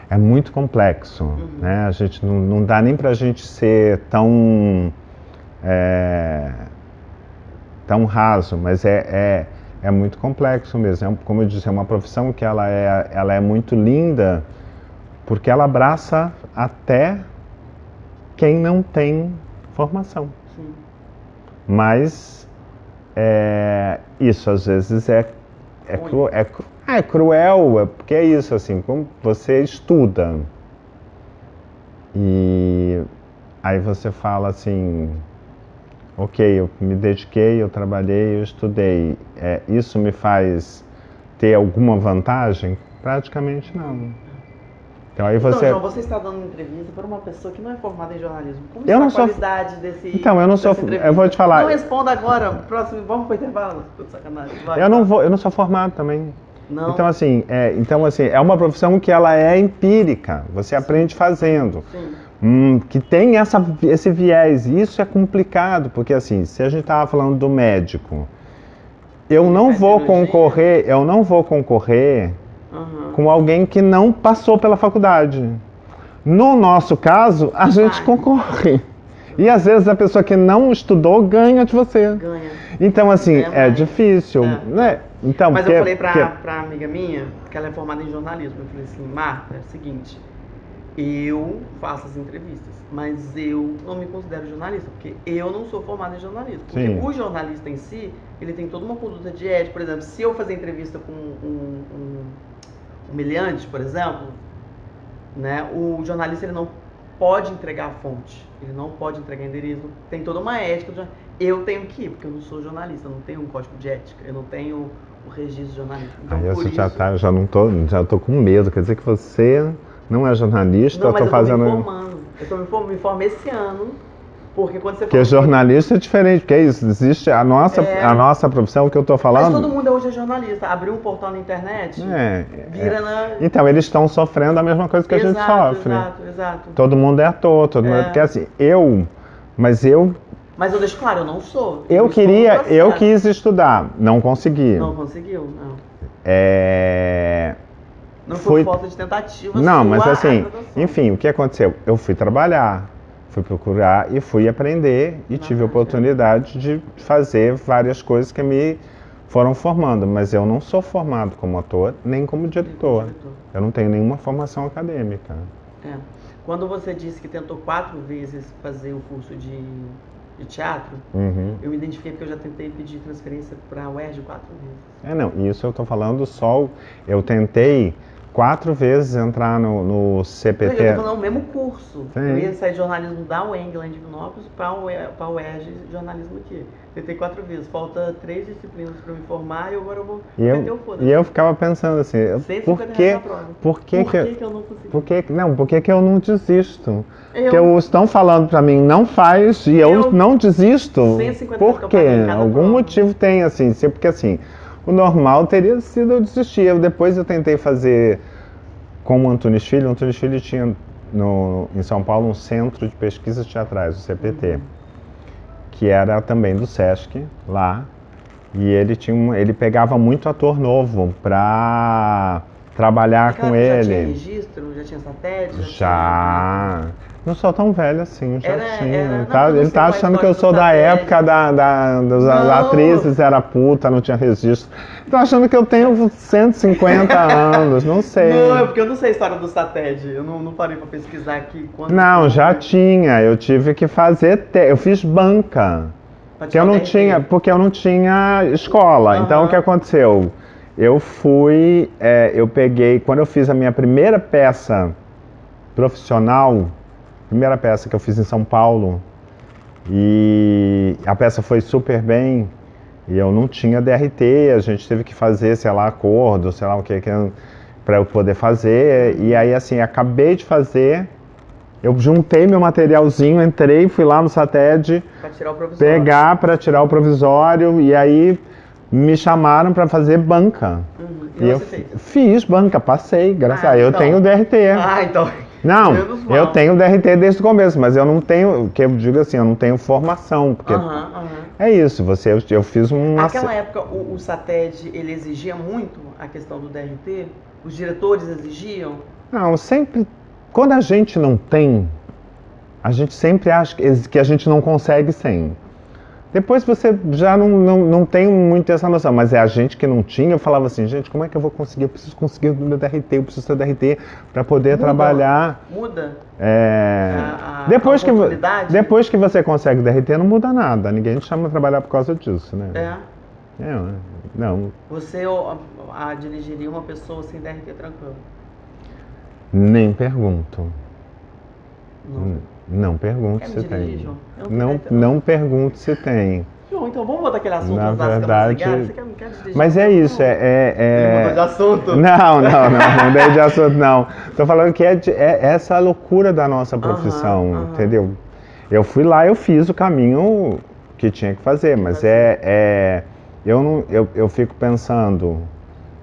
É muito complexo, né? A gente não dá nem para a gente ser tão... tão raso, mas é muito complexo mesmo. Como eu disse, é uma profissão que ela é muito linda, porque ela abraça até quem não tem formação. Sim. Mas isso às vezes é cruel, porque é isso, assim, como você estuda e aí você fala assim, ok, eu me dediquei, eu trabalhei, eu estudei, isso me faz ter alguma vantagem? Praticamente não. Então, aí João, você está dando entrevista para uma pessoa que não é formada em jornalismo. Como está a qualidade desse... Então, eu não sou... Eu vou te falar... Não responda agora, próximo, vamos para o intervalo. Sacanagem. Vai, eu não sou formado também. Não. Então, assim, é uma profissão que ela é empírica. Você aprende fazendo. Sim. Que tem esse viés. E isso é complicado, porque, assim, se a gente estava falando do médico, eu não vou concorrer com alguém que não passou pela faculdade. No nosso caso, a gente concorre. E às vezes a pessoa que não estudou ganha de você. Ganha. Então, assim, é difícil. Né? Então, mas eu falei pra amiga minha, que ela é formada em jornalismo, eu falei assim, Marta, é o seguinte, eu faço as entrevistas, mas eu não me considero jornalista, porque eu não sou formada em jornalismo. Porque o jornalista em si, ele tem toda uma conduta de ética. Por exemplo, se eu fazer entrevista com um humilhante, por exemplo, né, o jornalista ele não pode entregar a fonte, ele não pode entregar endereço, tem toda uma ética. Eu tenho que ir, porque eu não sou jornalista, eu não tenho um código de ética, eu não tenho o registro de jornalista. Então, já tô com medo, quer dizer que você não é jornalista, não, mas eu tô me informando, eu me formei esse ano. Porque quando você porque jornalista é diferente, porque é isso, existe a nossa profissão que eu estou falando. Mas todo mundo hoje é jornalista, abriu um portal na internet, vira na... Então, eles estão sofrendo a mesma coisa que a gente sofre. Exato. Todo mundo é ator, todo mundo porque assim, Mas eu deixo claro, eu não sou. Eu quis estudar, não consegui. Não conseguiu, não. Não foi falta de tentativa. Não, mas assim, enfim, o que aconteceu? Eu fui trabalhar, fui procurar e fui aprender e tive a oportunidade de fazer várias coisas que me foram formando, mas eu não sou formado como ator nem como diretor. Eu não tenho nenhuma formação acadêmica. Quando você disse que tentou 4 vezes fazer o curso de teatro, eu me identifiquei porque eu já tentei pedir transferência para a UERJ 4 vezes. Não, isso eu estou falando só, eu tentei 4 vezes entrar no CPT. Eu estou falando o mesmo curso. Sim. Eu ia sair de jornalismo da UENG, lá em Divinópolis, para a UERJ jornalismo aqui. Tentei 4 vezes. Falta 3 disciplinas para me formar e agora eu vou meter o foda-se. E eu ficava pensando assim, por que eu não consegui? Por que eu não desisto? Porque estão falando para mim, não faz, e eu não desisto. Por quê? Algum motivo tem, assim, porque assim, o normal teria sido eu desistir. Depois eu tentei fazer com o Antunes Filho. O Antunes Filho tinha em São Paulo um centro de pesquisas teatrais, o CPT, que era também do Sesc, lá. E ele pegava muito ator novo para trabalhar com ele. Já tinha registro? Já tinha satélite? Já. Não sou tão velho assim, já tinha. Não, ele tá achando que eu sou da época das atrizes, era puta, não tinha registro. Tá achando que eu tenho 150 anos, não sei. Não, é porque eu não sei a história do satélite. Eu não parei pra pesquisar aqui. Não, já tinha. Eu tive que fazer. Eu fiz banca. Porque eu não tinha escola. Então o que aconteceu? Eu fui. Eu peguei. Quando eu fiz a minha primeira peça profissional, primeira peça que eu fiz em São Paulo, e a peça foi super bem, e eu não tinha DRT, a gente teve que fazer, sei lá, acordo, sei lá o que, para eu poder fazer, e aí assim, acabei de fazer, eu juntei meu materialzinho, entrei, fui lá no SATED, pegar para tirar o provisório, e aí me chamaram para fazer banca. E eu fiz banca, passei, graças a Deus, eu tenho DRT. Então... Não, eu tenho DRT desde o começo, mas eu não tenho, que eu digo assim, eu não tenho formação, porque é isso, eu fiz uma... Naquela época, o SATED, ele exigia muito a questão do DRT? Os diretores exigiam? Não, sempre, quando a gente não tem, a gente sempre acha que a gente não consegue sem. Depois você já não tem muito essa noção, mas é a gente que não tinha, eu falava assim, gente, como é que eu vou conseguir? Eu preciso conseguir o meu DRT, eu preciso ter DRT para poder trabalhar. Muda? Depois que você consegue DRT, não muda nada, ninguém te chama a trabalhar por causa disso, né? Não. Você dirigiria uma pessoa sem DRT tranquilo? Nem pergunto. Não pergunto se tem. Não pergunto se tem. João, então vamos botar aquele assunto na verdade. Você quer dirigir? Mas é isso, Ele mudou de assunto? Não mudei de assunto, não. Tô falando que é essa loucura da nossa profissão, entendeu? Eu fui lá, eu fiz o caminho que tinha que fazer, mas eu fico pensando,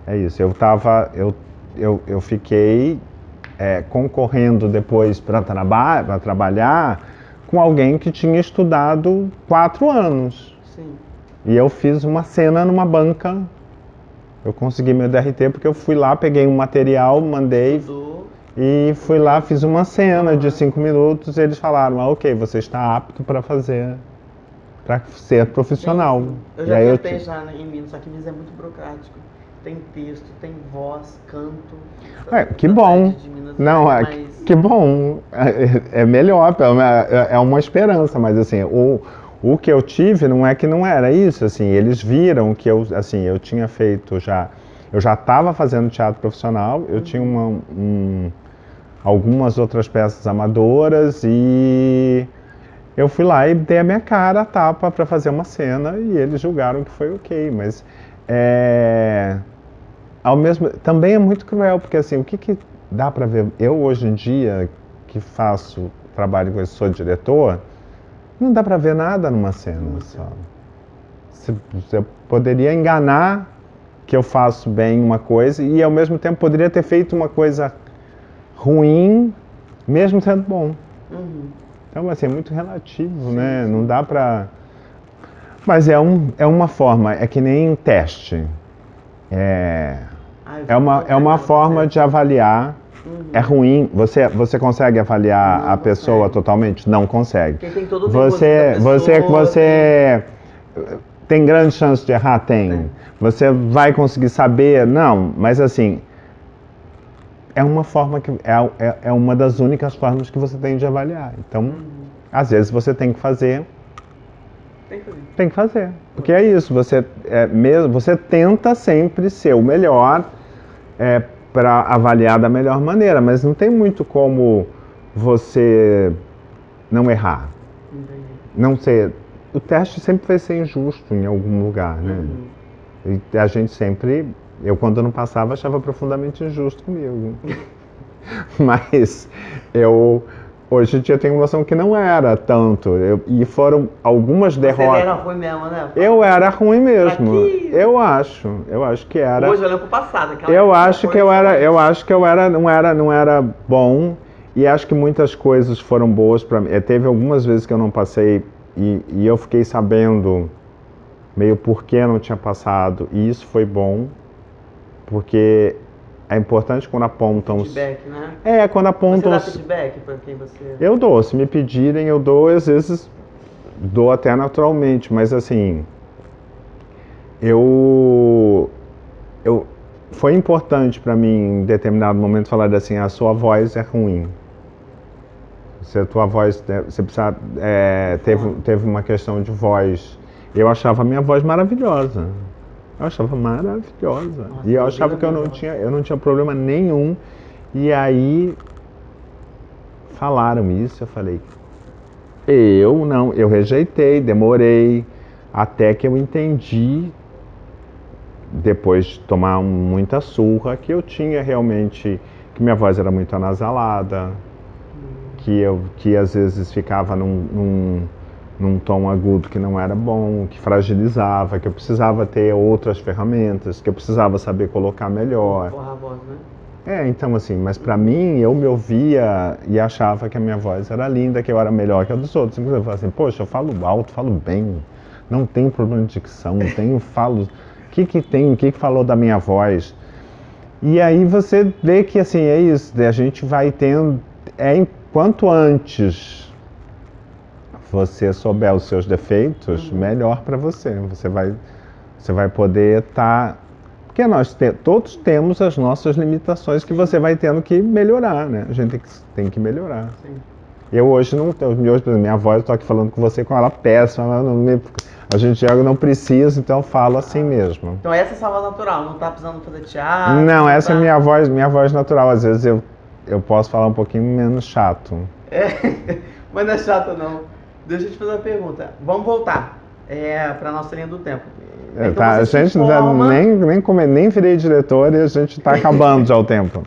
é isso, eu fiquei concorrendo depois para trabalhar com alguém que tinha estudado 4 anos. Sim. E eu fiz uma cena numa banca, eu consegui meu DRT porque eu fui lá, peguei um material, mandei e fui lá, fiz uma cena de 5 minutos e eles falaram, ok, você está apto para ser profissional. Eu já tentei já em Minas, só que Minas é muito burocrático. Tem texto, tem voz, canto. Que bom. Não, que bom. É melhor, é uma esperança, mas assim, o que eu tive não é que não era isso, assim, eles viram que eu tinha feito eu já estava fazendo teatro profissional, eu tinha algumas outras peças amadoras e eu fui lá e dei a minha cara a tapa para fazer uma cena e eles julgaram que foi ok, mas também é muito cruel, porque assim, o que dá para ver? Eu hoje em dia, que trabalho com isso, sou diretor, não dá para ver nada numa cena só. Você poderia enganar que eu faço bem uma coisa e ao mesmo tempo poderia ter feito uma coisa ruim, mesmo sendo bom. Então assim, é muito relativo, né? Não dá para... Mas é uma forma, é que nem teste. É uma forma de avaliar. É ruim. Você consegue avaliar a pessoa totalmente? Não consegue. Porque tem todo o você tem grande chance de errar? Tem. Você vai conseguir saber? Não. Mas assim, é uma forma que é uma das únicas formas que você tem de avaliar. Então, às vezes você tem que fazer. Tem que fazer. Porque é isso, você tenta sempre ser o melhor para avaliar da melhor maneira, mas não tem muito como você não errar. Não ser. O teste sempre vai ser injusto em algum lugar, né? E a gente sempre. Eu, quando não passava, achava profundamente injusto comigo. Mas hoje em dia eu tenho noção que não era tanto. E foram algumas derrotas. Você era ruim mesmo, né? Eu era ruim mesmo. Eu acho que era. Hoje olhando pro passado, eu acho que não era bom. E acho que muitas coisas foram boas para mim. Teve algumas vezes que eu não passei e eu fiquei sabendo meio por que não tinha passado. E isso foi bom, porque é importante quando apontam... Feedback, né? Quando apontam... Você dá feedback para quem você... Eu dou, se me pedirem eu dou, às vezes dou até naturalmente, mas assim... Foi importante para mim, em determinado momento, falar assim, a sua voz é ruim. Se a tua voz, você precisa, teve uma questão de voz. Eu achava a minha voz maravilhosa. Eu achava maravilhosa. Nossa, e eu achava que eu não tinha problema nenhum. E aí falaram isso, eu falei, eu rejeitei, demorei, até que eu entendi, depois de tomar muita surra, que eu tinha realmente, que minha voz era muito anasalada, que às vezes ficava num tom agudo que não era bom, que fragilizava, que eu precisava ter outras ferramentas, que eu precisava saber colocar melhor. A voz, né? Então assim, mas pra mim, eu me ouvia e achava que a minha voz era linda, que eu era melhor que a dos outros. Inclusive eu falava assim, poxa, eu falo alto, falo bem, não tenho problema de dicção, falo... O que falou da minha voz? E aí você vê que assim, é isso, a gente vai tendo, quanto antes você souber os seus defeitos, melhor para você. Você vai poder estar... Porque nós todos temos as nossas limitações que você vai tendo que melhorar, né? A gente tem que melhorar. Sim. Eu hoje não tenho, minha voz, eu estou aqui falando com você com ela péssima, a gente não precisa, então eu falo assim mesmo. Então essa é a sua voz natural, não está precisando fazer teatro? Não, essa é minha voz natural. Às vezes eu posso falar um pouquinho menos chato. Mas não é chato não. Deixa eu te fazer uma pergunta. Vamos voltar para a nossa linha do tempo. Então, a gente nem virei diretor e a gente está acabando já o tempo.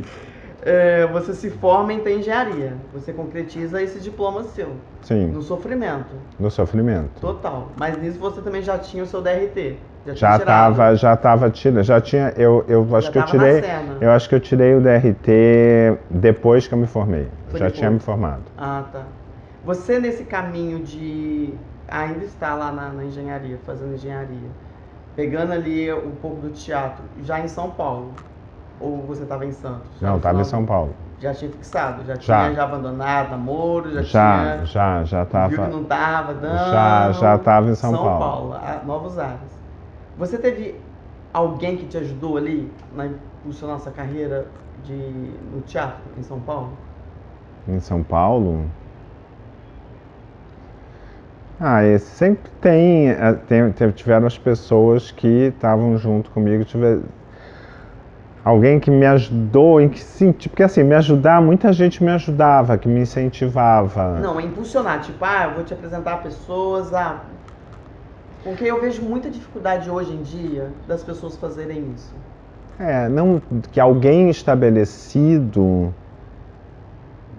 Você se forma em engenharia, você concretiza esse diploma seu. Sim. No sofrimento. No sofrimento. Total. Mas nisso você também já tinha o seu DRT. Já estava tirando. Eu acho que eu tirei o DRT depois que eu me formei. Tinha me formado. Ah, tá. Você nesse caminho de ainda estar lá na engenharia, fazendo engenharia, pegando ali um pouco do teatro, já em São Paulo. Ou você estava em Santos? Não, estava em São Paulo. Já tinha fixado? Já tinha abandonado namoro? Já estava. Viu que não estava dando? Já estava em São Paulo. São Paulo, novos ares. Você teve alguém que te ajudou ali na impulsionar essa carreira no teatro em São Paulo? Em São Paulo? Sempre tiveram as pessoas que estavam junto comigo. Alguém que me ajudou, em que sentido? Porque assim, me ajudar, muita gente me ajudava, que me incentivava. Não, é impulsionar, tipo, eu vou te apresentar pessoas, porque eu vejo muita dificuldade hoje em dia das pessoas fazerem isso. Não, que alguém estabelecido...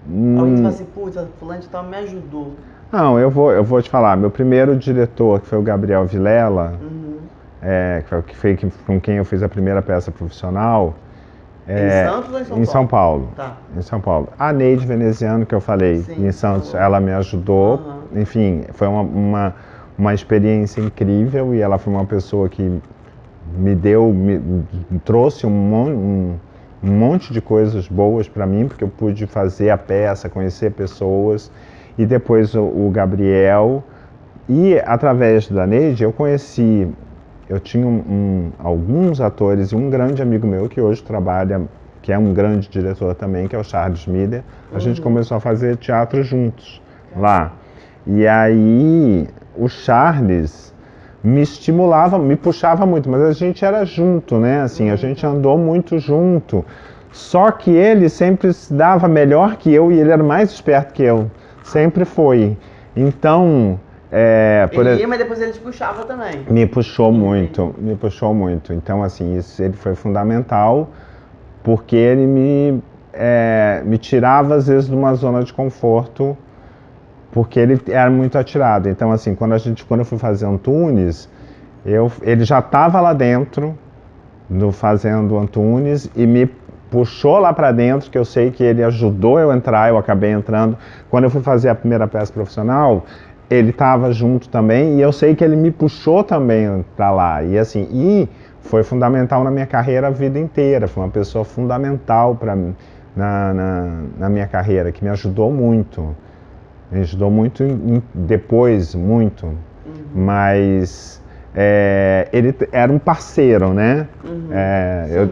Alguém fala assim, putz, fulano de tal me ajudou. Não, eu vou te falar, meu primeiro diretor, que foi o Gabriel Vilela, com quem eu fiz a primeira peça profissional. Em Santos ou em São Paulo? Em São Paulo. Tá. Em São Paulo. A Neide Veneziano, que eu falei, em Santos, ela me ajudou. Enfim, foi uma experiência incrível e ela foi uma pessoa que me trouxe um monte de coisas boas para mim, porque eu pude fazer a peça, conhecer pessoas. E depois o Gabriel. E através da Neide eu tinha alguns atores e um grande amigo meu que hoje trabalha, que é um grande diretor também, que é o Charles Miller. A gente começou a fazer teatro juntos lá. E aí o Charles me estimulava, me puxava muito, mas a gente era junto, né? Assim, a gente andou muito junto. Só que ele sempre se dava melhor que eu e ele era mais esperto que eu. Sempre foi. Então... Ele ia, mas depois ele te puxava também. Me puxou muito. Então, assim, ele foi fundamental, porque ele me tirava, às vezes, de uma zona de conforto, porque ele era muito atirado. Então, assim, quando eu fui fazer Antunes, ele já estava lá dentro, fazendo Antunes, e me puxou lá para dentro, que eu sei que ele ajudou eu a entrar, eu acabei entrando. Quando eu fui fazer a primeira peça profissional, ele estava junto também, e eu sei que ele me puxou também para lá. E assim, foi fundamental na minha carreira a vida inteira. Foi uma pessoa fundamental na minha carreira, que me ajudou muito. Me ajudou muito depois, muito. Mas ele era um parceiro, né?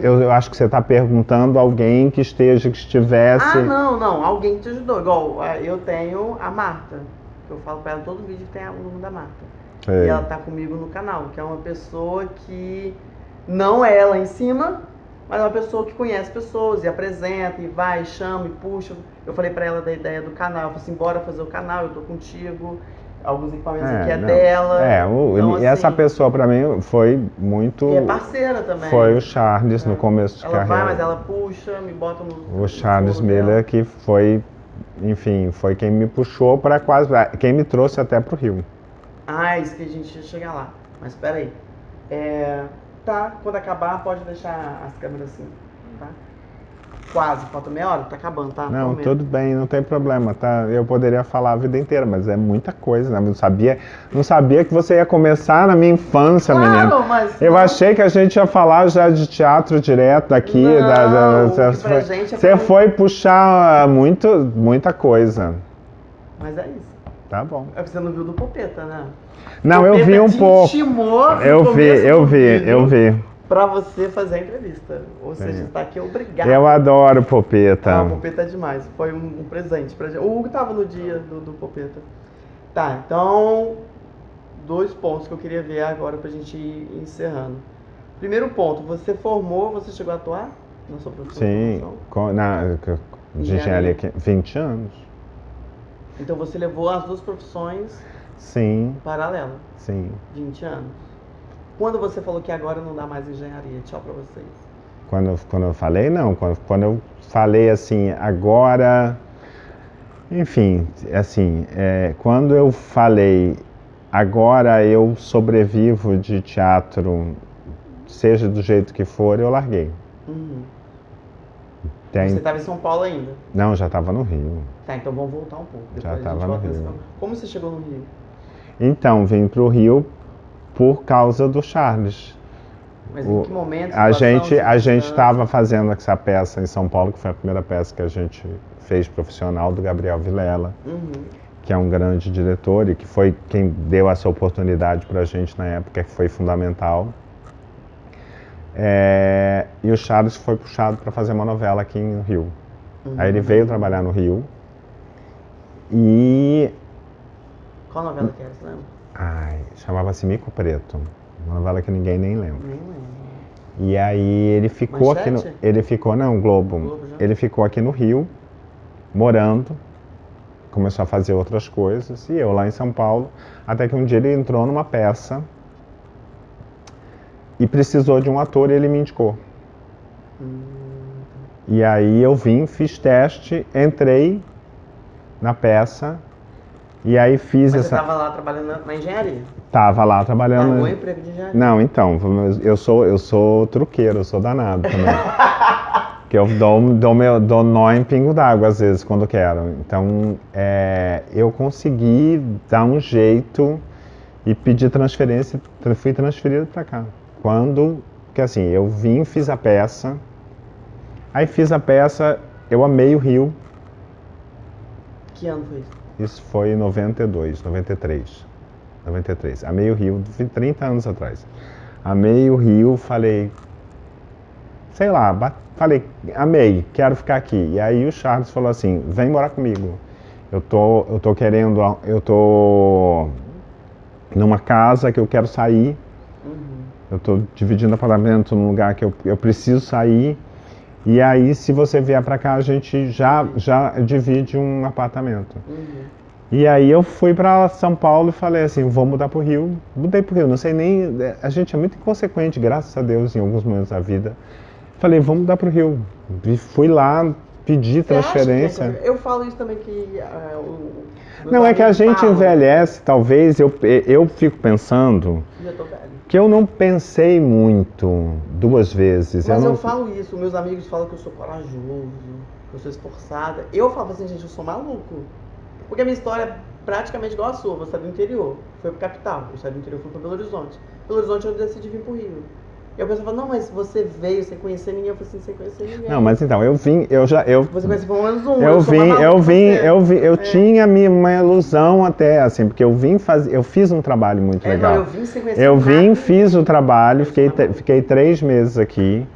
Eu acho que você está perguntando alguém que estivesse... Não, alguém te ajudou. Igual, eu tenho a Marta, que eu falo para ela todo vídeo que tem o nome da Marta. E ela tá comigo no canal, que é uma pessoa que não é lá em cima, mas é uma pessoa que conhece pessoas e apresenta, e vai, chama, e puxa. Eu falei pra ela da ideia do canal, eu falei assim, bora fazer o canal, eu tô contigo, alguns equipamentos aqui é dela. Então, assim, essa pessoa pra mim foi muito... E é parceira também. Foi o Charles no começo de carreira. Ela vai, mas ela puxa, me bota no... O Charles Miller que foi, enfim, foi quem me puxou pra quase... Quem me trouxe até pro Rio. Isso que a gente ia chegar lá. Mas espera aí. Tá, quando acabar pode deixar as câmeras assim, tá? Quase, falta meia hora, tá acabando, tá? Não, tudo bem, não tem problema, tá? Eu poderia falar a vida inteira, mas é muita coisa, né? Não sabia que você ia começar na minha infância, menina. Mas eu achei que a gente ia falar já de teatro direto daqui. Você foi puxar muita coisa. Mas é isso. Tá bom. Você não viu do Popeta, né? Não, eu vi um pouco. Eu vi. Pra você fazer a entrevista. Ou seja, está aqui obrigado. Eu adoro Popeta. O Popeta é demais. Foi um presente pra gente. O Hugo tava no dia do Popeta. Tá, então 2 pontos que eu queria ver agora pra gente ir encerrando. Primeiro ponto, você formou, você chegou a atuar na sua profissão? Sim, de engenharia 20 anos. Então você levou as 2 profissões paralelas? Sim. 20 anos. Quando você falou que agora não dá mais engenharia, tchau pra vocês? Quando eu falei, não. Quando eu falei assim, agora... Enfim, assim, quando eu falei, agora eu sobrevivo de teatro, seja do jeito que for, eu larguei. Você estava em São Paulo ainda? Não, já estava no Rio. Tá, então vamos voltar um pouco. Já estava no Rio. Como você chegou no Rio? Então, vim para o Rio por causa do Charles. Mas em que momento? A gente estava fazendo essa peça em São Paulo, que foi a primeira peça que a gente fez profissional, do Gabriel Vilela, que é um grande diretor e que foi quem deu essa oportunidade para a gente na época, que foi fundamental. E o Charles foi puxado para fazer uma novela aqui no Rio. Aí ele veio trabalhar no Rio. E... Qual novela que era, você lembra? Chamava-se Mico Preto. Uma novela que ninguém nem lembra. Nem lembro. E aí ele ficou Manchete? Globo. Ele ficou aqui no Rio, morando, começou a fazer outras coisas, e eu lá em São Paulo, até que um dia ele entrou numa peça e precisou de um ator e ele me indicou. E aí eu vim, fiz teste, entrei na peça e aí fiz Mas você estava lá trabalhando na engenharia? Tava lá trabalhando. Largou o emprego de engenharia? Não, então, eu sou truqueiro, eu sou danado também. Que eu dou nó em pingo d'água às vezes, quando quero. Então, eu consegui dar um jeito e pedir transferência, fui transferido para cá. Porque assim, eu vim, fiz a peça, aí fiz a peça, eu amei o Rio. Que ano foi isso? Isso foi em 92, 93. Amei o Rio, 30 anos atrás. Amei o Rio, falei, amei, quero ficar aqui. E aí o Charles falou assim, vem morar comigo. Eu tô numa casa que eu quero sair. Eu tô dividindo apartamento num lugar que eu preciso sair. E aí, se você vier pra cá, a gente já divide um apartamento. E aí eu fui pra São Paulo e falei assim, vou mudar pro Rio. Mudei pro Rio, não sei nem... A gente é muito inconsequente, graças a Deus, em alguns momentos da vida. Falei, vamos mudar pro Rio. E fui lá, pedi transferência. Eu falo isso também que... Não, é que a gente envelhece, talvez, eu fico pensando... Já tô velho. Que eu não pensei muito 2 vezes. Mas eu falo isso, meus amigos falam que eu sou corajoso, que eu sou esforçada. Eu falo assim, gente, eu sou maluco. Porque a minha história é praticamente igual a sua. Você é do interior, foi pro capital. Eu saí do interior, fui pra Belo Horizonte. Belo Horizonte eu decidi vir pro Rio. E a pessoa fala, não, mas você veio sem conhecer ninguém. Eu falei assim, sem conhecer ninguém. Não, mas então, eu vim, Você conhece pelo menos um. Eu tinha uma ilusão até, assim, porque eu fiz um trabalho muito legal. Não, eu vim sem conhecer fiz o trabalho, fiquei 3 meses aqui.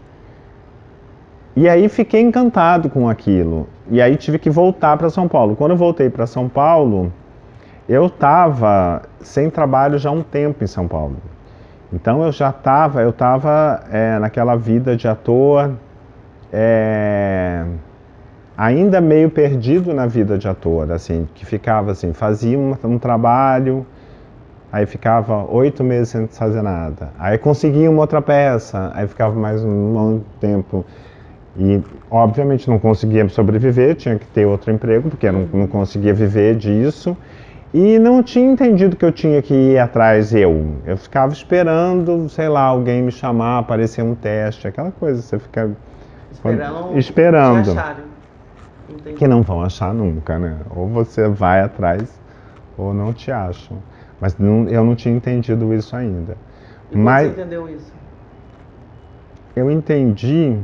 E aí fiquei encantado com aquilo. E aí tive que voltar para São Paulo. Quando eu voltei para São Paulo, eu estava sem trabalho já há um tempo em São Paulo. Então eu estava naquela vida de ator, ainda meio perdido na vida de ator, assim, que ficava assim, fazia um trabalho, aí ficava 8 meses sem fazer nada. Aí conseguia uma outra peça, aí ficava mais um longo tempo. E obviamente não conseguia sobreviver, tinha que ter outro emprego, porque eu não conseguia viver disso. E não tinha entendido que eu tinha que ir atrás eu. Eu ficava esperando, sei lá, alguém me chamar, aparecer um teste, aquela coisa, você fica esperando. Que não vão achar nunca, né? Ou você vai atrás, ou não te acham. Mas eu não tinha entendido isso ainda. E como você entendeu isso? Eu entendi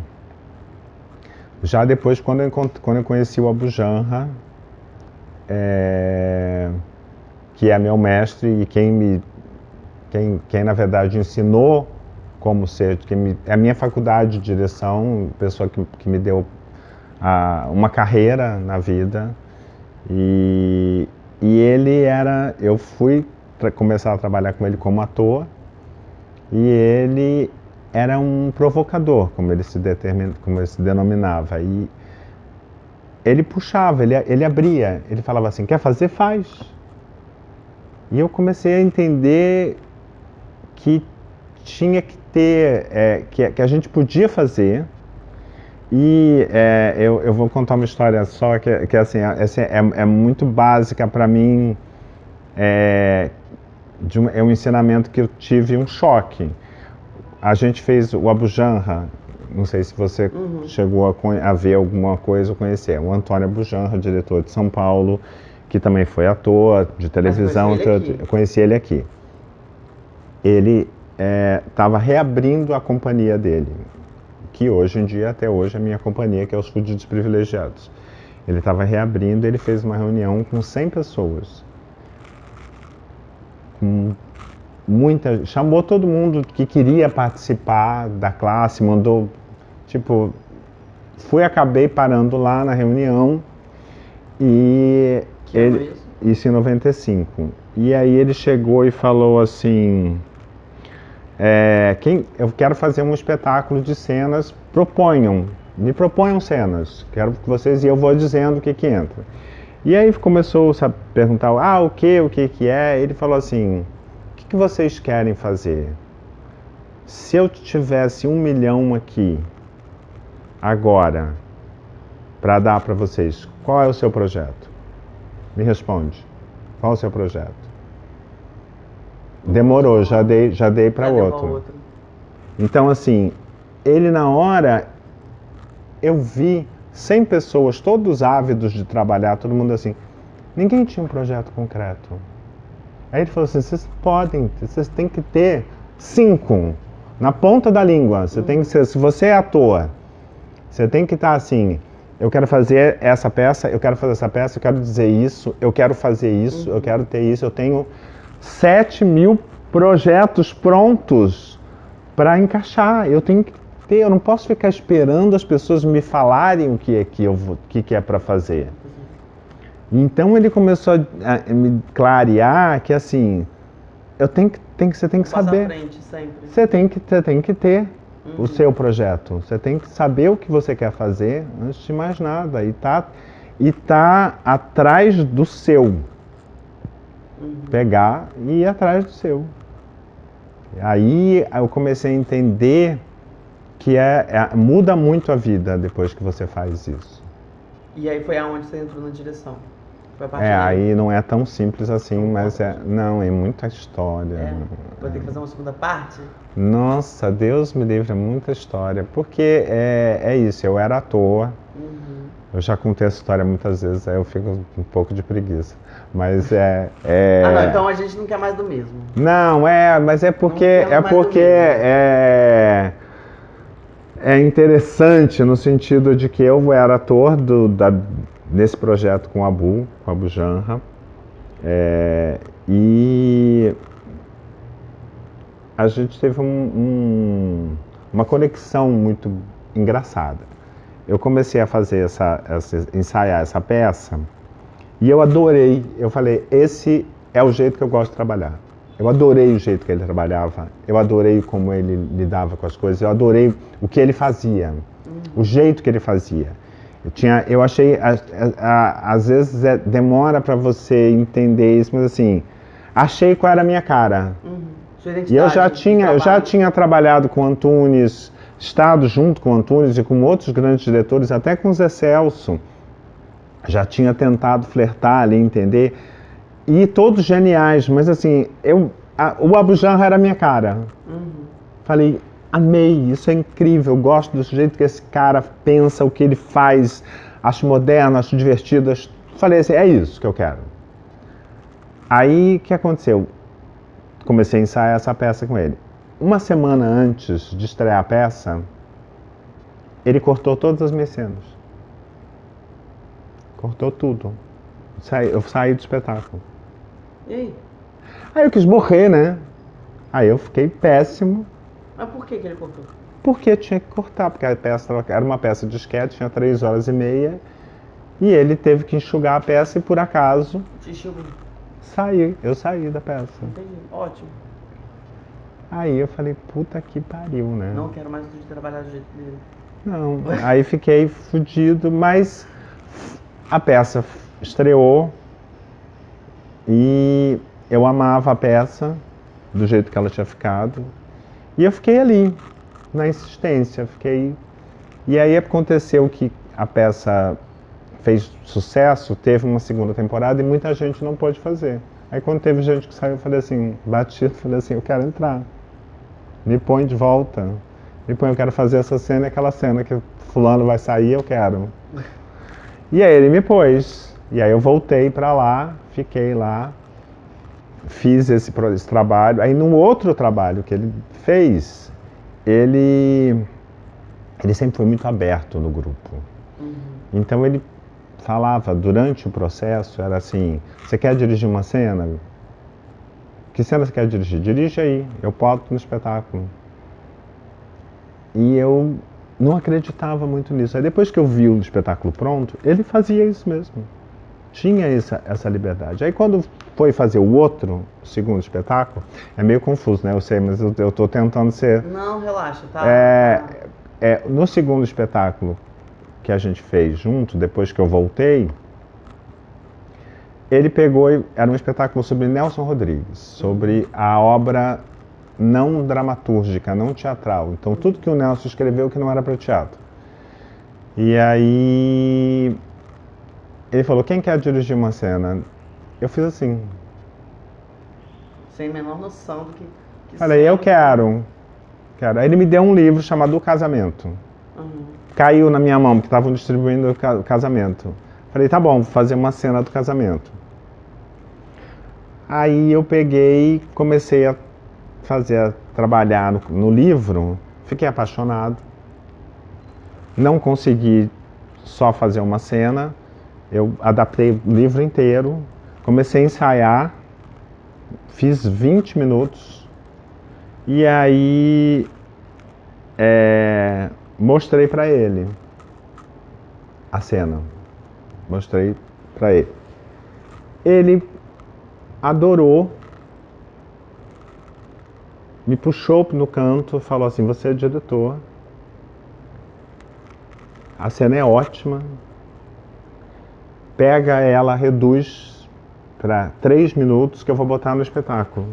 já depois, quando eu conheci o Abu Janra, que é meu mestre e quem na verdade ensinou como ser, é a minha faculdade de direção, pessoa que me deu uma carreira na vida. E eu fui começar a trabalhar com ele como ator, e ele era um provocador, como ele se denominava. E ele puxava, ele abria, ele falava assim, quer fazer? Faz. E eu comecei a entender que tinha que ter, que a gente podia fazer. E eu vou contar uma história só que assim, é muito básica para mim, é um ensinamento que eu tive um choque. A gente fez o Abu Janra, não sei se você chegou a ver alguma coisa ou conhecer, o Antônio Abu Janra, diretor de São Paulo, que também foi ator de televisão. Eu conheci ele aqui. Ele estava reabrindo a companhia dele, que hoje em dia, até hoje, é a minha companhia, que é os Fudidos Privilegiados. Ele estava reabrindo, ele fez uma reunião com 100 pessoas. Chamou todo mundo que queria participar da classe, mandou, acabei parando lá na reunião, e isso em 95. E aí ele chegou e falou assim, eu quero fazer um espetáculo de cenas, me proponham cenas, quero que vocês, e eu vou dizendo o que entra. E aí começou a perguntar, o que é? Ele falou assim, o que vocês querem fazer? Se eu tivesse 1 milhão aqui, agora, para dar para vocês, qual é o seu projeto? Me responde, qual é o seu projeto? Demorou, já dei para outro. Então, assim, ele na hora, eu vi 100 pessoas, todos ávidos de trabalhar, todo mundo assim, ninguém tinha um projeto concreto. Aí ele falou assim, vocês têm que ter 5 na ponta da língua. Você tem que ser, se você é ator, você tem que estar assim, eu quero fazer essa peça, eu quero dizer isso, eu quero fazer isso, eu quero ter isso, eu tenho 7.000 projetos prontos para encaixar. Eu tenho que ter, eu não posso ficar esperando as pessoas me falarem o que é para fazer. Então ele começou a me clarear que assim, você tem que saber. Você tem que ter o seu projeto. Você tem que saber o que você quer fazer antes de mais nada e tá atrás do seu. Pegar e ir atrás do seu. Aí eu comecei a entender que muda muito a vida depois que você faz isso. E aí foi aonde você entrou na direção? Aí não é tão simples assim, mas é muita história. Vou ter que fazer uma segunda parte? Nossa, Deus me livre, é muita história. Porque é isso, eu era ator, Eu já contei essa história muitas vezes, aí eu fico um pouco de preguiça. Mas Ah, não, então a gente não quer mais do mesmo. Não, mas é porque é interessante no sentido de que eu era ator nesse projeto com o Abu Janra, e a gente teve uma conexão muito engraçada. Eu comecei a fazer ensaiar essa peça e eu adorei. Eu falei, esse é o jeito que eu gosto de trabalhar. Eu adorei o jeito que ele trabalhava, eu adorei como ele lidava com as coisas, eu adorei o que ele fazia, o jeito que ele fazia. Eu achei, às vezes demora para você entender isso, mas assim, achei qual era a minha cara. E eu já tinha trabalhado com Antunes, estado junto com Antunes e com outros grandes diretores, até com Zé Celso. Já tinha tentado flertar ali, entender. E todos geniais, mas assim, o Abu Janra era a minha cara. Falei, amei, isso é incrível, eu gosto do jeito que esse cara pensa, o que ele faz, acho moderno, acho divertido. Falei assim, é isso que eu quero. Aí, o que aconteceu? Comecei a ensaiar essa peça com ele. Uma semana antes de estrear a peça, ele cortou todas as minhas cenas. Cortou tudo. Eu saí do espetáculo. E aí? Aí eu quis morrer, né? Aí eu fiquei péssimo. Mas por que ele cortou? Porque tinha que cortar, porque a peça era uma peça de esquete, tinha 3 horas e meia. E ele teve que enxugar a peça e, por acaso, eu saí da peça. Entendi, ótimo. Aí eu falei, puta que pariu, né? Não quero mais trabalhar do jeito dele. Não, aí fiquei fudido, mas a peça estreou e eu amava a peça do jeito que ela tinha ficado. E eu fiquei ali, na insistência, E aí aconteceu que a peça fez sucesso, teve uma segunda temporada e muita gente não pôde fazer. Aí quando teve gente que saiu, eu falei assim, batido, falei assim, eu quero entrar. Me põe de volta. Me põe, eu quero fazer essa cena e aquela cena que fulano vai sair, eu quero. E aí ele me pôs. E aí eu voltei pra lá, fiquei lá, fiz esse trabalho. Aí num outro trabalho que ele fez, ele sempre foi muito aberto no grupo. Então ele falava durante o processo, era assim, você quer dirigir uma cena? Que cena você quer dirigir? Dirige aí, eu boto no espetáculo. E eu não acreditava muito nisso. Aí depois que eu vi o espetáculo pronto, ele fazia isso mesmo. Tinha essa liberdade. Aí quando foi fazer o segundo espetáculo, é meio confuso, né? Eu sei, mas eu tô tentando ser... Não, relaxa, tá? No segundo espetáculo que a gente fez junto, depois que eu voltei, ele pegou, era um espetáculo sobre Nelson Rodrigues, sobre a obra não dramatúrgica, não teatral. Então tudo que o Nelson escreveu que não era para teatro. E aí ele falou, quem quer dirigir uma cena? Eu fiz assim. Sem a menor noção do que falei, eu quero. Aí ele me deu um livro chamado O Casamento. Caiu na minha mão, porque estavam distribuindo o casamento. Falei, tá bom, vou fazer uma cena do casamento. Aí eu peguei, comecei a trabalhar no livro, fiquei apaixonado. Não consegui só fazer uma cena, eu adaptei o livro inteiro, comecei a ensaiar, fiz 20 minutos e aí mostrei para ele a cena. Mostrei para ele. Ele adorou, me puxou no canto, falou assim, você é diretor, a cena é ótima, pega ela, reduz para 3 minutos que eu vou botar no espetáculo.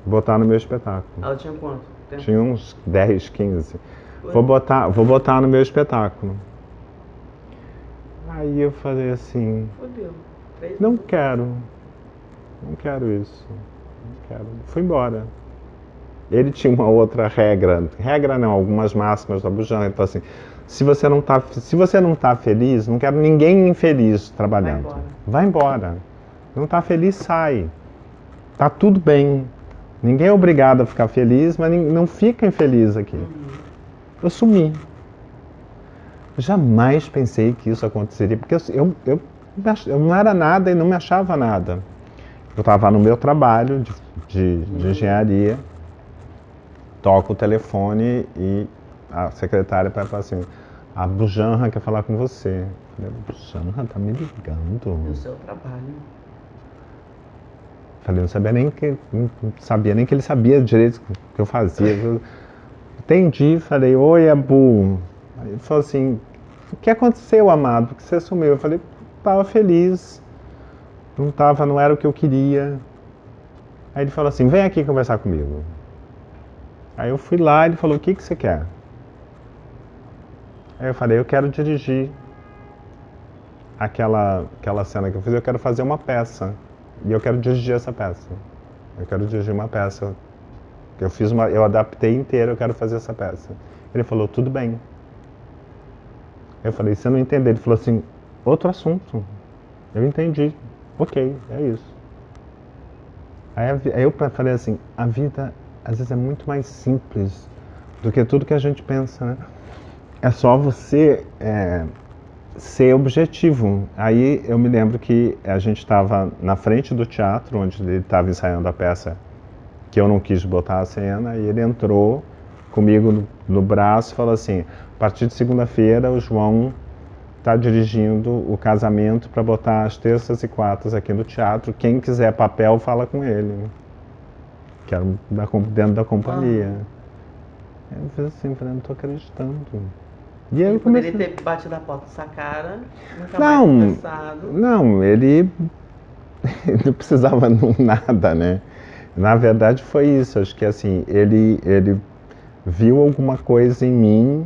Botar no meu espetáculo. Ela tinha quanto tempo? Tinha uns 10, 15. Vou botar no meu espetáculo. Aí eu falei assim, fodeu. Não quero isso. Não quero. Fui embora. Ele tinha uma outra regra não, algumas máximas da Abu Janra, então assim, Se você não tá feliz, não quero ninguém infeliz trabalhando. Vai embora. Não tá feliz, sai. Tá tudo bem. Ninguém é obrigado a ficar feliz, mas não fica infeliz aqui. Eu sumi. Jamais pensei que isso aconteceria, porque eu não era nada e não me achava nada. Eu estava no meu trabalho de engenharia, toco o telefone e a secretária vai falar assim, a Bujanra quer falar com você. Eu falei, Bujanra tá me ligando. No seu trabalho. Falei, não sabia nem que ele sabia direito o que eu fazia. Eu entendi, falei, oi, Abu. Aí ele falou assim, o que aconteceu, amado? Por que você sumiu? Eu falei, estava feliz, não era o que eu queria. Aí ele falou assim, vem aqui conversar comigo. Aí eu fui lá, ele falou, o que você quer? Aí eu falei, eu quero dirigir aquela cena que eu fiz, eu quero fazer uma peça. E eu quero dirigir essa peça. Eu quero dirigir uma peça. Eu adaptei inteiro, eu quero fazer essa peça. Ele falou, tudo bem. Eu falei, você não entendeu? Ele falou assim, outro assunto. Eu entendi. Ok, é isso. Aí eu falei assim, a vida às vezes é muito mais simples do que tudo que a gente pensa, né? É só você ser objetivo. Aí eu me lembro que a gente estava na frente do teatro, onde ele estava ensaiando a peça, que eu não quis botar a cena, e ele entrou comigo no braço e falou assim, a partir de segunda-feira o João está dirigindo o casamento para botar as terças e quartas aqui no teatro, quem quiser papel fala com ele. Que era dentro da companhia. Eu fiz assim, falei, não estou acreditando. E aí ele poderia ter batido a porta nessa cara, nunca mais conversado. Não, ele não precisava nada, né? Na verdade foi isso, acho que assim, ele viu alguma coisa em mim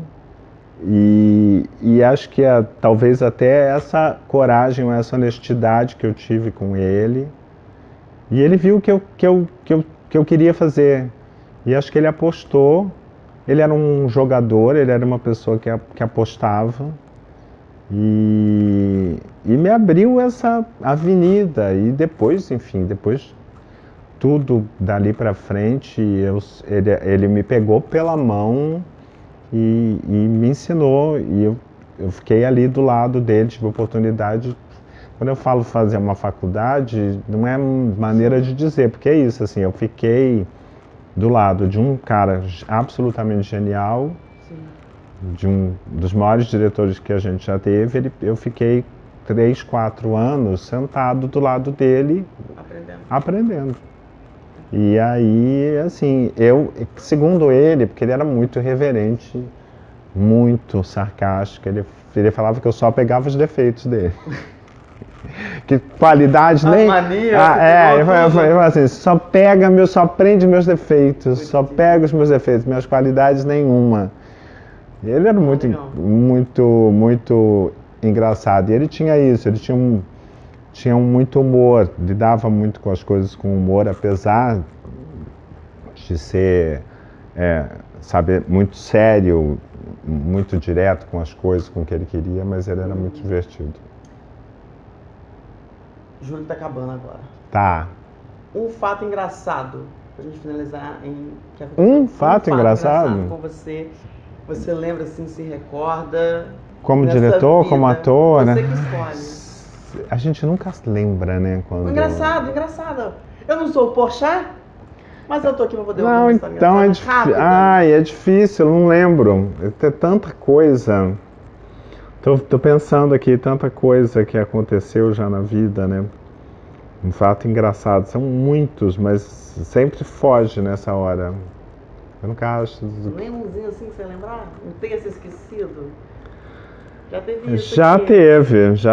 e acho que talvez até essa coragem ou essa honestidade que eu tive com ele, e ele viu que eu queria fazer, e acho que ele apostou. Ele era um jogador, ele era uma pessoa que apostava e me abriu essa avenida. E depois, enfim, tudo dali para frente, ele me pegou pela mão e me ensinou. E eu fiquei ali do lado dele, tive a oportunidade. Quando eu falo fazer uma faculdade, não é maneira de dizer, porque é isso, assim, eu fiquei do lado de um cara absolutamente genial, de um dos maiores diretores que a gente já teve. Eu fiquei 3, 4 anos sentado do lado dele, aprendendo. E aí, assim, segundo ele, porque ele era muito irreverente, muito sarcástico, ele falava que eu só pegava os defeitos dele. Que qualidade nem... eu falei assim, só aprende meus defeitos, só pega os meus defeitos, minhas qualidades nenhuma. E ele era muito engraçado, e ele tinha isso, ele tinha muito humor, lidava muito com as coisas com humor, apesar de ser, muito sério, muito direto com as coisas, com o que ele queria, mas ele era muito divertido. Júlio tá acabando agora. Tá. Um fato engraçado, pra gente finalizar em... Um fato engraçado com você. Você lembra assim, se recorda? Como diretor, vida, como ator, você né? Que escolhe. A gente nunca lembra, né? Quando... Engraçado. Eu não sou o Porchat, mas eu tô aqui pra poder ouvir uma história engraçada. É difícil, eu não lembro. Tem tanta coisa. Tô pensando aqui, tanta coisa que aconteceu já na vida, né? Um fato engraçado. São muitos, mas sempre foge nessa hora. Eu nunca acho... Lembra umzinho assim que você lembrar? Não tenha se esquecido? Já teve isso Já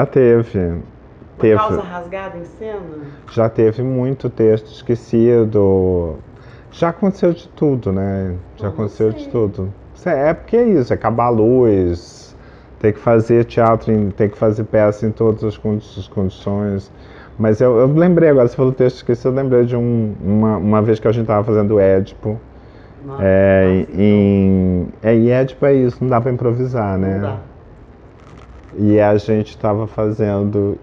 teve. Uma calça rasgada em cena? Já teve muito texto esquecido. Já aconteceu de tudo, né? Já aconteceu de tudo. É porque é isso, é acabar a luz... Tem que fazer teatro, tem que fazer peça em todas as condições. Mas eu lembrei agora, você falou texto esquecido, eu lembrei de uma vez que a gente estava fazendo o Édipo. Nossa, e Édipo é isso, não dá pra improvisar, né? Não dá. E a gente estava fazendo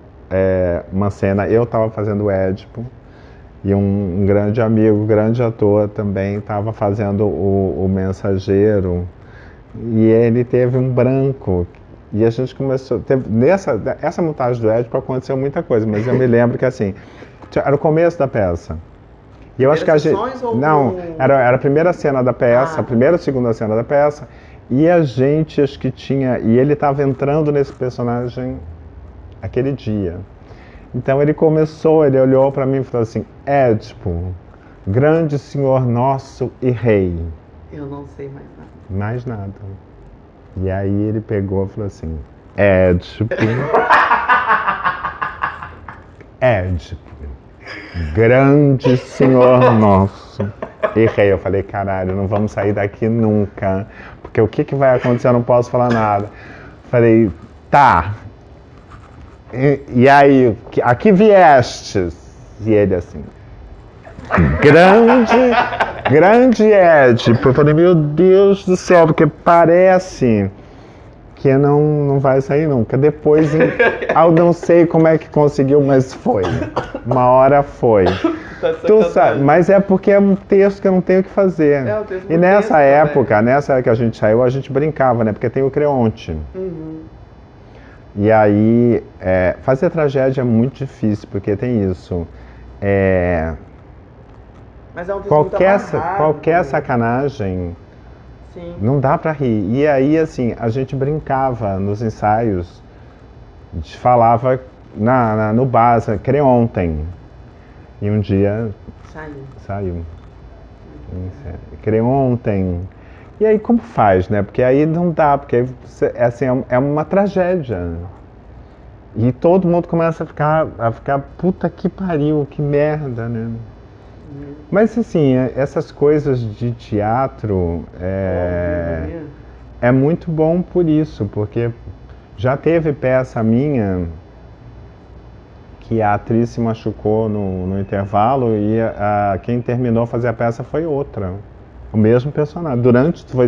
uma cena, eu estava fazendo o Édipo, e um grande amigo, grande ator também estava fazendo o mensageiro, e ele teve um branco. E a gente começou. Essa montagem do Édipo aconteceu muita coisa, mas eu me lembro que assim, era o começo da peça. E eu acho que a gente. Não, era a primeira cena da peça, a primeira ou segunda cena da peça. E a gente, acho que tinha. E ele estava entrando nesse personagem aquele dia. Então ele começou, ele olhou para mim e falou assim: Édipo, grande senhor nosso e rei. Eu não sei mais nada. Mais nada. E aí ele pegou e falou assim: Édipo. Édipo, grande senhor nosso e rei. Eu falei: caralho, não vamos sair daqui nunca, porque o que vai acontecer? Eu não posso falar nada. Falei: tá. E aí, aqui viestes? E ele assim: grande Édipo. Eu falei: meu Deus do céu, porque parece que não vai sair nunca. Depois, eu não sei como é que conseguiu, mas foi. Uma hora foi. Tu sabe, mas é porque é um texto que eu não tenho o que fazer. E nessa época que a gente saiu, a gente brincava, né? Porque tem o Creonte. E aí, fazer tragédia é muito difícil, porque tem isso. Mas é um texto muito amarrado, qualquer sacanagem, sim, não dá pra rir. E aí, assim, a gente brincava nos ensaios, a gente falava no bar, Creontem. E um dia saiu. Creontem. E aí como faz, né? Porque aí não dá, porque assim, é uma tragédia. E todo mundo começa a ficar puta que pariu, que merda, né? Mas assim, essas coisas de teatro é muito bom por isso, porque já teve peça minha que a atriz se machucou no intervalo e quem terminou a fazer a peça foi outra. O mesmo personagem.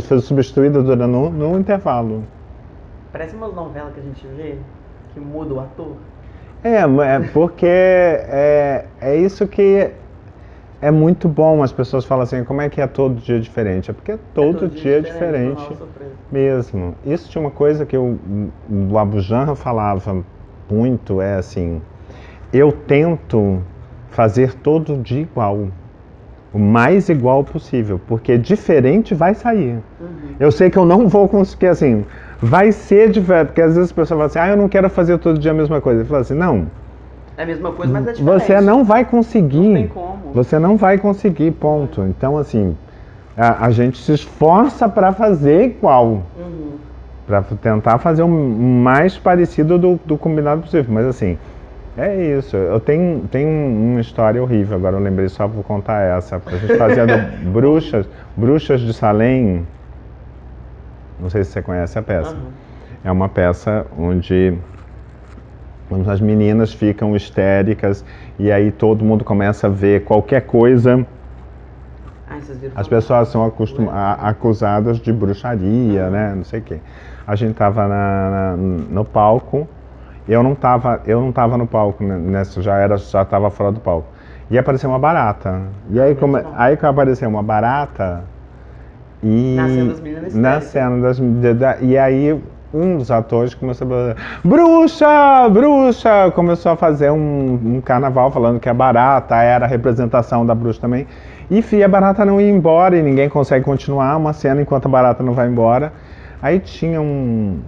Foi substituída no intervalo. Parece umas novelas que a gente vê, que muda o ator. Porque é isso que é muito bom. As pessoas falam assim: como é que é todo dia diferente? É porque todo dia é diferente mesmo. Isso tinha uma coisa que o Abu Janra falava muito, assim: eu tento fazer todo dia igual, o mais igual possível, porque diferente vai sair. Eu sei que eu não vou conseguir, assim, vai ser diferente, porque às vezes as pessoas falam assim: eu não quero fazer todo dia a mesma coisa. Eu falo assim: não. É a mesma coisa, mas é diferente. Você não vai conseguir. Não tem como. Você não vai conseguir, ponto. Então, assim, a gente se esforça para fazer igual. Para tentar fazer o mais parecido do combinado possível. Mas, assim, é isso. Eu tenho uma história horrível, agora eu lembrei, só vou contar essa. A gente fazia Bruxas de Salem. Não sei se você conhece a peça. É uma peça onde as meninas ficam histéricas e aí todo mundo começa a ver qualquer coisa. As pessoas são acusadas de bruxaria, né? Não sei o quê. A gente estava no palco. Eu não tava no palco, né? Já estava fora do palco. E apareceu uma barata. E aí, que apareceu uma barata e na cena das meninas. E aí um dos atores começou a falar: bruxa, bruxa! Começou a fazer um carnaval falando que a barata era a representação da bruxa também. E a barata não ia embora e ninguém consegue continuar uma cena enquanto a barata não vai embora. Aí tinha um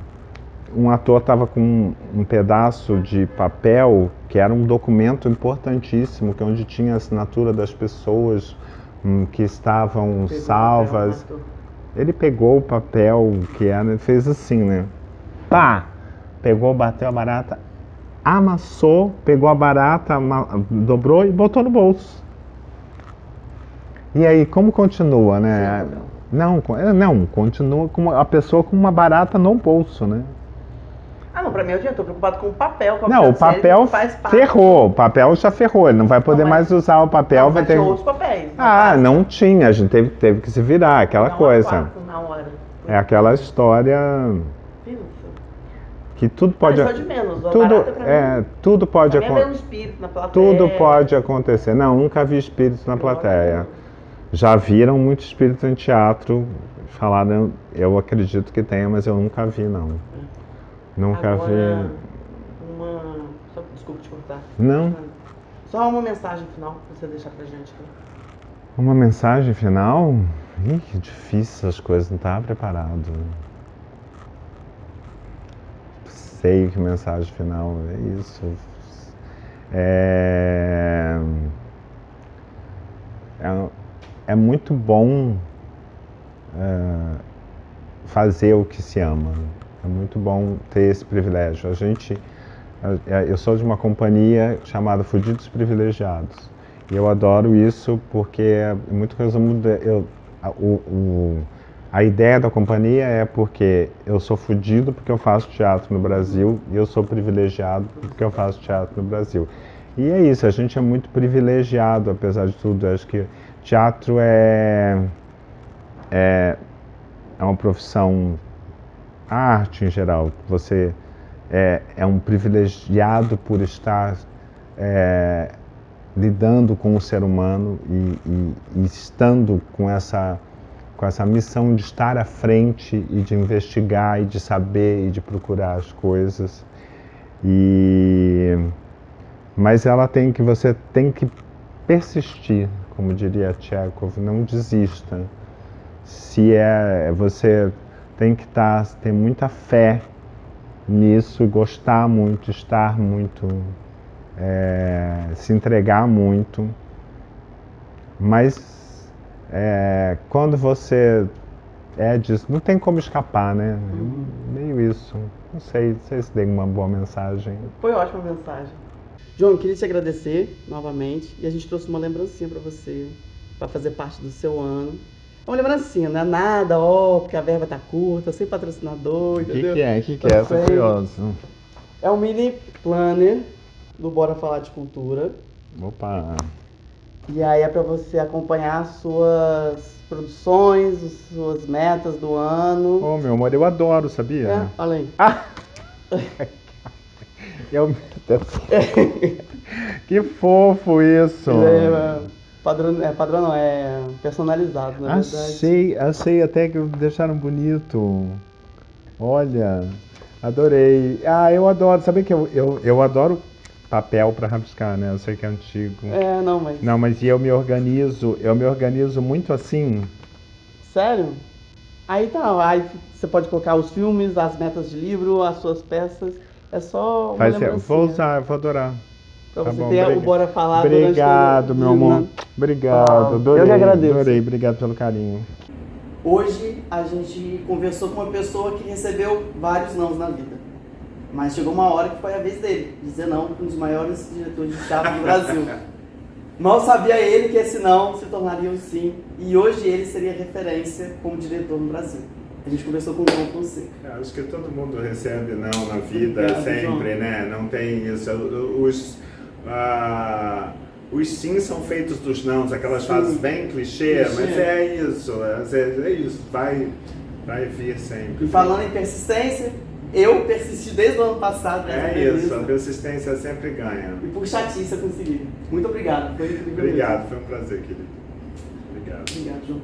ator estava com um pedaço de papel que era um documento importantíssimo, que é onde tinha a assinatura das pessoas que estavam salvas. Ele pegou o papel que era, fez assim, né? Pá! Pegou, bateu a barata, amassou, pegou a barata, dobrou e botou no bolso. E aí, como continua, né? Não, continua com a pessoa com uma barata no bolso, né? Não, pra mim eu tô preocupado com o papel. Não, o papel ferrou, o papel já ferrou, ele não vai poder mais usar o papel. Vai ter outros papéis. Não tinha, a gente teve que se virar, aquela coisa. Na hora. É aquela história que tudo pode... Só de menos, tudo pode acontecer. Um espírito na plateia. Tudo pode acontecer. Não, nunca vi espírito na plateia. Já viram muito espírito em teatro, falaram, eu acredito que tenha, mas eu nunca vi, não. Nunca Agora, vi. Desculpa te cortar. Não. Só uma mensagem final pra você deixar pra gente aqui. Uma mensagem final? Ih, que difícil as coisas, não estava preparado. Sei que mensagem final é isso. É muito bom fazer o que se ama. É muito bom ter esse privilégio. Eu sou de uma companhia chamada Fudidos Privilegiados. E eu adoro isso porque é muito resumo. A ideia da companhia é porque eu sou fudido porque eu faço teatro no Brasil e eu sou privilegiado porque eu faço teatro no Brasil. E é isso, a gente é muito privilegiado, apesar de tudo. Eu acho que teatro é uma profissão, a arte em geral. Você é um privilegiado por estar lidando com o ser humano e estando com essa missão de estar à frente e de investigar e de saber e de procurar as coisas. Mas você tem que persistir, como diria Tchekhov, não desista. Você tem que ter muita fé nisso, gostar muito, estar muito, se entregar muito. Mas quando você disso, não tem como escapar, né? Meio isso. Não sei se dei uma boa mensagem. Foi ótima mensagem. João, eu queria te agradecer novamente e a gente trouxe uma lembrancinha para você, para fazer parte do seu ano. É uma lembrancinha, não é nada, porque a verba tá curta, sem patrocinador, entendeu? O que é? Tô curioso. É um mini planner do Bora Falar de Cultura. Opa! E aí é para você acompanhar as suas produções, as suas metas do ano. Oh, meu amor, eu adoro, sabia? Olha aí. Que fofo isso! Padrão não, é personalizado, na verdade. Achei até que deixaram bonito. Olha, adorei. Eu adoro, sabe que eu adoro papel para rabiscar, né? Eu sei que é antigo. Não, mas eu me organizo muito assim. Sério? Aí você pode colocar os filmes, as metas de livro, as suas peças. É só uma lembrancinha. Vou usar, vou adorar. Pra você ter o Bora Falar. Obrigado, meu amor. Obrigado. Adorei, eu que agradeço. Adorei, obrigado pelo carinho. Hoje a gente conversou com uma pessoa que recebeu vários nãos na vida. Mas chegou uma hora que foi a vez dele dizer não para um dos maiores diretores de teatro do Brasil. Mal sabia ele que esse não se tornaria um sim. E hoje ele seria referência como diretor no Brasil. A gente conversou com o João Fonseca. Acho que todo mundo recebe não na vida, sempre, João. Né? Não tem isso. Os sim são feitos dos nãos, aquelas frases bem clichê, mas é isso. É isso. Vai vir sempre. E falando em persistência, eu persisti desde o ano passado. Isso, a persistência sempre ganha. E por chatice eu consegui. Muito obrigado. Obrigado, foi um prazer, querido. Obrigado. Obrigado, João.